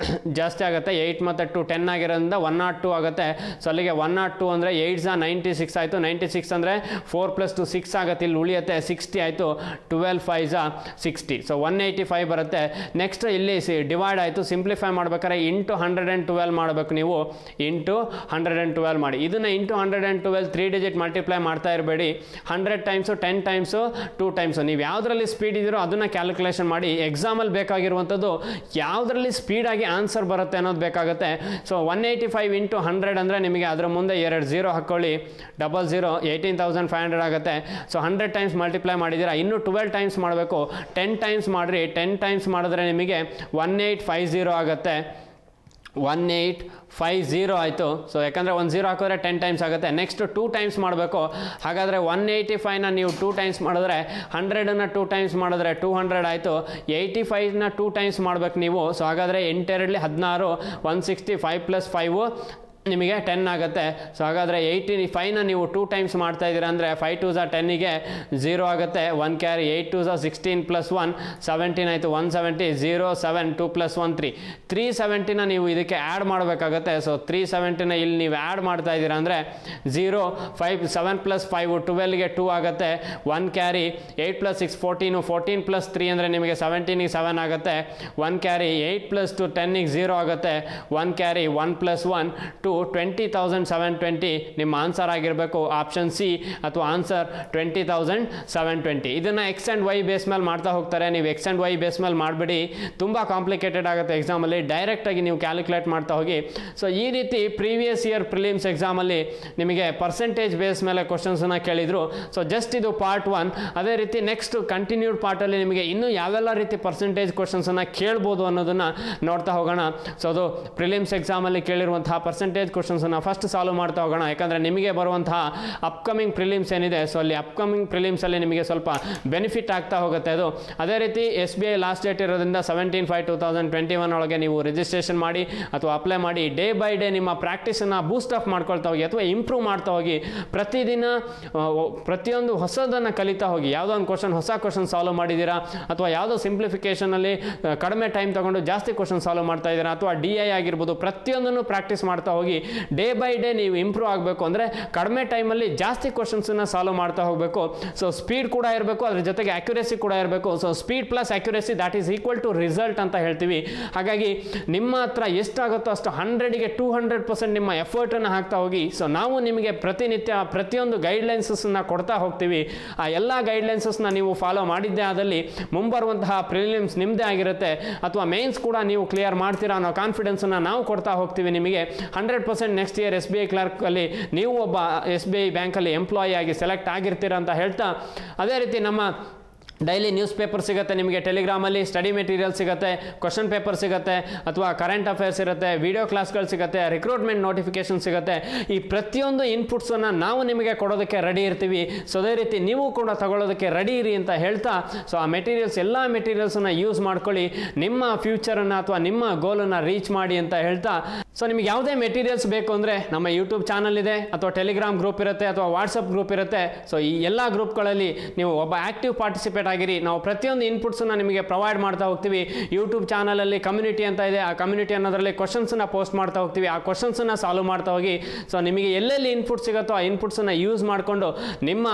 ಜಾಸ್ತಿ ಆಗುತ್ತೆ. 8 ಮತ್ತು 2 10 ಆಗಿರೋದ್ರಿಂದ 102 ಆಗುತ್ತೆ. ಸೊ ಅಲ್ಲಿಗೆ 102 ಅಂದರೆ 8s are 96 ಆಯಿತು. 96 ಅಂದರೆ 4 + 2 6 ಆಗುತ್ತೆ, ಇಲ್ಲಿ ಉಳಿಯುತ್ತೆ 60 ಆಯಿತು. 12 5s are 60, ಸೊ 185 ಬರುತ್ತೆ. ನೆಕ್ಸ್ಟ್ ಇಲ್ಲಿ ಡಿವೈಡ್ ಆಯಿತು, ಸಿಂಪ್ಲಿಫೈ ಮಾಡ್ಬೇಕಾದ್ರೆ ಇಂಟು 112 ಮಾಡಬೇಕು ನೀವು. ಇಂಟು 112 ಮಾಡಿ. ಇದನ್ನು ಇಂಟು 112 3 ಡಿಜಿಟ್ ಮಲ್ಟಿಪ್ಲೈ ಮಾಡ್ತಾ ಇರಬೇಡಿ. 100 ಟೈಮ್ಸು 10 ಟೈಮ್ಸು 2 ಟೈಮ್ಸು ನೀವು ಯಾವುದರಲ್ಲಿ ಸ್ಪೀಡ್ ಇದೀರೋ ಅದನ್ನು ಕ್ಯಾಲ್ಕುಲೇಷನ್ ಮಾಡಿ. ಎಕ್ಸಾಮಲ್ಲಿ ಬೇಕಾಗಿರುವಂಥದ್ದು ಯಾವುದರಲ್ಲಿ ಸ್ಪೀಡಾಗಿ ಆನ್ಸರ್ ಬರುತ್ತೆ ಅನ್ನೋದು ಬೇಕಾಗುತ್ತೆ. ಸೊ 185 ಇಂಟು 100 ಅಂದರೆ ನಿಮಗೆ ಅದರ ಮುಂದೆ 2 0 ಹಾಕ್ಕೊಳ್ಳಿ, 00 18,500 ಆಗುತ್ತೆ. ಸೊ 100 ಟೈಮ್ಸ್ ಮಲ್ಟಿಪ್ಲೈ ಮಾಡಿದ್ದೀರಾ, ಇನ್ನೂ 12 ಟೈಮ್ಸ್ ಮಾಡಬೇಕು. 10 ಟೈಮ್ಸ್ ಮಾಡಿರಿ. 10 ಟೈಮ್ಸ್ ಮಾಡಿದ್ರೆ ನಿಮಗೆ 1850 ಆಗುತ್ತೆ. 1850 ಆಯಿತು. ಸೊ ಯಾಕಂದರೆ 1 0 ಹಾಕಿದ್ರೆ 10 ಟೈಮ್ಸ್ ಆಗುತ್ತೆ. ನೆಕ್ಸ್ಟ್ 2 ಟೈಮ್ಸ್ ಮಾಡಬೇಕು. ಹಾಗಾದರೆ 185ನ ನೀವು 2 ಟೈಮ್ಸ್ ಮಾಡಿದ್ರೆ, 100ನ 2 ಟೈಮ್ಸ್ ಮಾಡಿದ್ರೆ 200 ಆಯಿತು. 85ನ 2 ಟೈಮ್ಸ್ ಮಾಡಬೇಕು ನೀವು. ಸೊ ಹಾಗಾದರೆ 8 2 16, 160, 5 + 5 ನಿಮಗೆ 10 ಆಗುತ್ತೆ. ಸೊ ಹಾಗಾದರೆ 85ನ ನೀವು 2 ಟೈಮ್ಸ್ ಮಾಡ್ತಾ ಇದ್ದೀರಾ ಅಂದರೆ 5 2s are 10ಗೆ 0 ಆಗುತ್ತೆ. 1 ಕ್ಯಾರಿ, 8 2s are 16 + 1 17 ಆಯಿತು. 170 0 7 2 + 1 3 370ನ ನೀವು ಇದಕ್ಕೆ ಆ್ಯಡ್ ಮಾಡಬೇಕಾಗತ್ತೆ. ಸೊ 370ನ ಇಲ್ಲಿ ನೀವು ಆ್ಯಡ್ ಮಾಡ್ತಾ ಇದ್ದೀರಾ ಅಂದರೆ 0 5 7 + 5 12ಗೆ 2 ಆಗುತ್ತೆ. 1 ಕ್ಯಾರಿ, 8 + 6 14 14 + 3 ಅಂದರೆ ನಿಮಗೆ 17ಗೆ 7 ಆಗುತ್ತೆ. 1 ಕ್ಯಾರಿ, 8 + 2 10ಗೆ 0 ಆಗುತ್ತೆ. 1 ಕ್ಯಾರಿ, 1 + 1 2 20,720 ನಿಮ್ಮ ಆನ್ಸರ್ ಆಗಿರಬೇಕು. ಆಪ್ಷನ್ ಸಿ ಅಥವಾ ಆನ್ಸರ್ 20,720. ಇದನ್ನು ಎಕ್ಸ್ ಆ್ಯಂಡ್ ವೈ ಬೇಸ್ ಮೇಲೆ ಮಾಡ್ತಾ ಹೋಗ್ತಾರೆ. ನೀವು ಎಕ್ಸ್ ಆ್ಯಂಡ್ ವೈ ಬೇಸ್ ಮೇಲೆ ಮಾಡಬೇಡಿ, ತುಂಬ ಕಾಂಪ್ಲಿಕೇಟೆಡ್ ಆಗುತ್ತೆ ಎಕ್ಸಾಮಲ್ಲಿ. ಡೈರೆಕ್ಟಾಗಿ ನೀವು ಕ್ಯಾಲ್ಕುಲೇಟ್ ಮಾಡ್ತಾ ಹೋಗಿ. ಸೊ ಈ ರೀತಿ ಪ್ರೀವಿಯಸ್ ಇಯರ್ ಪ್ರಿಲಿಮ್ಸ್ ಎಕ್ಸಾಮಲ್ಲಿ ನಿಮಗೆ ಪರ್ಸೆಂಟೇಜ್ ಬೇಸ್ ಮೇಲೆ ಕ್ವಶನ್ಸನ್ನು ಕೇಳಿದರು. ಸೊ ಜಸ್ಟ್ ಇದು ಪಾರ್ಟ್ 1. ಅದೇ ರೀತಿ ನೆಕ್ಸ್ಟ್ ಕಂಟಿನ್ಯೂಡ್ ಪಾರ್ಟಲ್ಲಿ ನಿಮಗೆ ಇನ್ನೂ ಯಾವೆಲ್ಲ ರೀತಿ ಪರ್ಸೆಂಟೇಜ್ ಕ್ವಶನ್ಸನ್ನು ಕೇಳ್ಬೋದು ಅನ್ನೋದನ್ನು ನೋಡ್ತಾ ಹೋಗೋಣ. ಸೊ ಅದು ಪ್ರಿಲಿಮ್ಸ್ ಎಕ್ಸಾಮಲ್ಲಿ ಕೇಳಿರುವಂತಹ ಪರ್ಸೆಂಟೇಜ್ ಕ್ವಶನ್ಸನ್ನು ಫಸ್ಟ್ ಸಾಲ್ವ್ ಮಾಡ್ತಾ ಹೋಗೋಣ. ಯಾಕಂದರೆ ನಿಮಗೆ ಬರುವಂತಹ ಅಪ್ಕಮಿಂಗ್ ಪ್ರಿಲಿಮ್ಸ್ ಏನಿದೆ, ಸೊ ಅಲ್ಲಿ ಅಪ್ಕಮಿಂಗ್ ಪ್ರಿಲಿಮ್ಸಲ್ಲಿ ನಿಮಗೆ ಸ್ವಲ್ಪ ಬೆನಿಫಿಟ್ ಆಗ್ತಾ ಹೋಗುತ್ತೆ ಅದು. ಅದೇ ರೀತಿ SBI ಲಾಸ್ಟ್ ಡೇಟ್ ಇರೋದ್ರಿಂದ 17/5/2021 ಒಳಗೆ ನೀವು ರಿಜಿಸ್ಟ್ರೇಷನ್ ಮಾಡಿ ಅಥವಾ ಅಪ್ಲೈ ಮಾಡಿ. ಡೇ ಬೈ ಡೇ ನಿಮ್ಮ ಪ್ರಾಕ್ಟೀಸನ್ನು ಬೂಸ್ಟ್ ಅಪ್ ಮಾಡ್ಕೊಳ್ತಾ ಹೋಗಿ ಅಥವಾ ಇಂಪ್ರೂವ್ ಮಾಡ್ತಾ ಹೋಗಿ. ಪ್ರತಿದಿನ ಪ್ರತಿಯೊಂದು ಹೊಸದನ್ನು ಕಲಿತಾ ಹೋಗಿ. ಯಾವುದೋ ಒಂದು ಕ್ವಶನ್, ಹೊಸ ಕ್ವಶನ್ ಸಾಲ್ವ್ ಮಾಡಿದ್ದೀರಾ ಅಥವಾ ಯಾವುದೋ ಸಿಂಪ್ಲಿಫಿಕೇಷನಲ್ಲಿ ಕಡಿಮೆ ಟೈಮ್ ತೊಗೊಂಡು ಜಾಸ್ತಿ ಕ್ವಶನ್ ಸಾಲ್ವ್ ಮಾಡ್ತಾ ಇದ್ದೀರಾ ಅಥವಾ DI ಆಗಿರ್ಬೋದು, ಪ್ರತಿಯೊಂದನ್ನು ಪ್ರಾಕ್ಟೀಸ್ ಮಾಡ್ತಾ ಹೋಗಿ. ಹೋಗಿ ಡೇ ಬೈ ಡೇ ನೀವು ಇಂಪ್ರೂವ್ ಆಗಬೇಕು ಅಂದರೆ ಕಡಿಮೆ ಟೈಮಲ್ಲಿ ಜಾಸ್ತಿ ಕ್ವಶನ್ಸನ್ನು ಸಾಲ್ವ್ ಮಾಡ್ತಾ ಹೋಗಬೇಕು. ಸೊ ಸ್ಪೀಡ್ ಕೂಡ ಇರಬೇಕು, ಅದ್ರ ಜೊತೆಗೆ ಅಕ್ಯುರೇಸಿ ಕೂಡ ಇರಬೇಕು. So speed plus accuracy that is equal to result ಅಂತ ಹೇಳ್ತೀವಿ. ಹಾಗಾಗಿ ನಿಮ್ಮ ಹತ್ರ ಎಷ್ಟಾಗುತ್ತೋ ಅಷ್ಟು 100ಗೆ 200% ನಿಮ್ಮ ಎಫರ್ಟನ್ನು ಹಾಕ್ತಾ ಹೋಗಿ. ಸೊ ನಾವು ನಿಮಗೆ ಪ್ರತಿನಿತ್ಯ ಪ್ರತಿಯೊಂದು ಗೈಡ್ಲೈನ್ಸಸ್ನ ಕೊಡ್ತಾ ಹೋಗ್ತೀವಿ. ಆ ಎಲ್ಲ ಗೈಡ್ಲೈನ್ಸಸ್ನ ನೀವು ಫಾಲೋ ಮಾಡಿದ್ದೇ ಆದಲ್ಲಿ ಮುಂಬರುವಂತಹ ಪ್ರಿಲಿಮ್ಸ್ ನಿಮ್ಮದೇ ಆಗಿರುತ್ತೆ, ಅಥವಾ ಮೇನ್ಸ್ ಕೂಡ ನೀವು ಕ್ಲಿಯರ್ ಮಾಡ್ತೀರಾ ಅನ್ನೋ ಕಾನ್ಫಿಡೆನ್ಸನ್ನು ನಾವು ಕೊಡ್ತಾ ಹೋಗ್ತೀವಿ ನಿಮಗೆ. 100% ನೆಕ್ಸ್ಟ್ ಇಯರ್ SBI ಕ್ಲರ್ಕಲ್ಲಿ ನೀವು ಒಬ್ಬ SBI ಬ್ಯಾಂಕಲ್ಲಿ ಎಂಪ್ಲಾಯಿ ಆಗಿ ಸೆಲೆಕ್ಟ್ ಆಗಿರ್ತೀರಾ ಅಂತ ಹೇಳ್ತಾ, ಅದೇ ರೀತಿ ನಮ್ಮ ಡೈಲಿ ನ್ಯೂಸ್ ಪೇಪರ್ ಸಿಗುತ್ತೆ ನಿಮಗೆ ಟೆಲಿಗ್ರಾಮಲ್ಲಿ, ಸ್ಟಡಿ ಮೆಟೀರಿಯಲ್ ಸಿಗುತ್ತೆ, ಕ್ವಶನ್ ಪೇಪರ್ ಸಿಗುತ್ತೆ, ಅಥವಾ ಕರೆಂಟ್ ಅಫೇರ್ಸ್ ಇರುತ್ತೆ, ವಿಡಿಯೋ ಕ್ಲಾಸ್ಗಳು ಸಿಗುತ್ತೆ, ರಿಕ್ರೂಟ್ಮೆಂಟ್ ನೋಟಿಫಿಕೇಶನ್ ಸಿಗುತ್ತೆ. ಈ ಪ್ರತಿಯೊಂದು ಇನ್ಪುಟ್ಸನ್ನು ನಾವು ನಿಮಗೆ ಕೊಡೋದಕ್ಕೆ ರೆಡಿ ಇರ್ತೀವಿ. ಸೊ ಅದೇ ರೀತಿ ನೀವು ಕೂಡ ತಗೊಳ್ಳೋದಕ್ಕೆ ರೆಡಿ ಇರಿ ಅಂತ ಹೇಳ್ತಾ, ಸೊ ಆ ಮೆಟೀರಿಯಲ್ಸ್ ಎಲ್ಲ ಮೆಟೀರಿಯಲ್ಸನ್ನು ಯೂಸ್ ಮಾಡ್ಕೊಳ್ಳಿ, ನಿಮ್ಮ ಫ್ಯೂಚರನ್ನು ಅಥವಾ ನಿಮ್ಮ ಗೋಲನ್ನು ರೀಚ್ ಮಾಡಿ ಅಂತ ಹೇಳ್ತಾ, ಸೊ ನಿಮಗೆ ಯಾವುದೇ ಮೆಟೀರಿಯಲ್ಸ್ ಬೇಕು ಅಂದರೆ ನಮ್ಮ ಯೂಟ್ಯೂಬ್ ಚಾನಲ್ ಇದೆ, ಅಥವಾ ಟೆಲಿಗ್ರಾಮ್ ಗ್ರೂಪ್ ಇರುತ್ತೆ, ಅಥವಾ ವಾಟ್ಸಪ್ ಗ್ರೂಪ್ ಇರುತ್ತೆ. ಸೊ ಈ ಎಲ್ಲ ಗ್ರೂಪ್ಗಳಲ್ಲಿ ನೀವು ಒಬ್ಬ ಆ್ಯಕ್ಟಿವ್ ಪಾರ್ಟಿಸಿಪೇಟ್ ಆಗಿರಿ. ನಾವು ಪ್ರತಿಯೊಂದು ಇನ್ಪುಟ್ಸನ್ನು ನಿಮಗೆ ಪ್ರೊವೈಡ್ ಮಾಡ್ತಾ ಹೋಗ್ತೀವಿ. ಯೂಟ್ಯೂಬ್ ಚಾನಲಲ್ಲಿ ಕಮ್ಯುನಿಟಿ ಅಂತ ಇದೆ, ಆ ಕಮ್ಯುನಿಟಿ ಅನ್ನೋದರಲ್ಲಿ ಕ್ವಶನ್ಸನ್ನು ಪೋಸ್ಟ್ ಮಾಡ್ತಾ ಹೋಗ್ತೀವಿ. ಆ ಕ್ವಶನ್ಸನ್ನು ಸಾಲ್ವ್ ಮಾಡ್ತಾ ಹೋಗಿ. ಸೊ ನಿಮಗೆ ಎಲ್ಲೆಲ್ಲಿ ಇನ್ಪುಟ್ ಸಿಗುತ್ತೋ ಆ ಇನ್ಪುಟ್ಸನ್ನು ಯೂಸ್ ಮಾಡಿಕೊಂಡು ನಿಮ್ಮ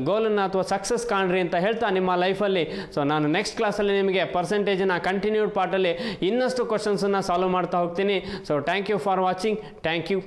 ಗೋಲನ್ನು ಅಥವಾ ಸಕ್ಸಸ್ ಕಾಣ್ರಿ ಅಂತ ಹೇಳ್ತಾ ನಿಮ್ಮ ಲೈಫಲ್ಲಿ. ಸೊ ನಾನು ನೆಕ್ಸ್ಟ್ ಕ್ಲಾಸಲ್ಲಿ ನಿಮಗೆ ಪರ್ಸೆಂಟೇಜಿನ ಕಂಟಿನ್ಯೂಡ್ ಪಾರ್ಟಲ್ಲಿ ಇನ್ನಷ್ಟು ಕ್ವಶನ್ಸನ್ನು ಸಾಲ್ವ್ ಮಾಡ್ತಾ ಹೋಗ್ತೀನಿ. So thank you for watching. Thank you.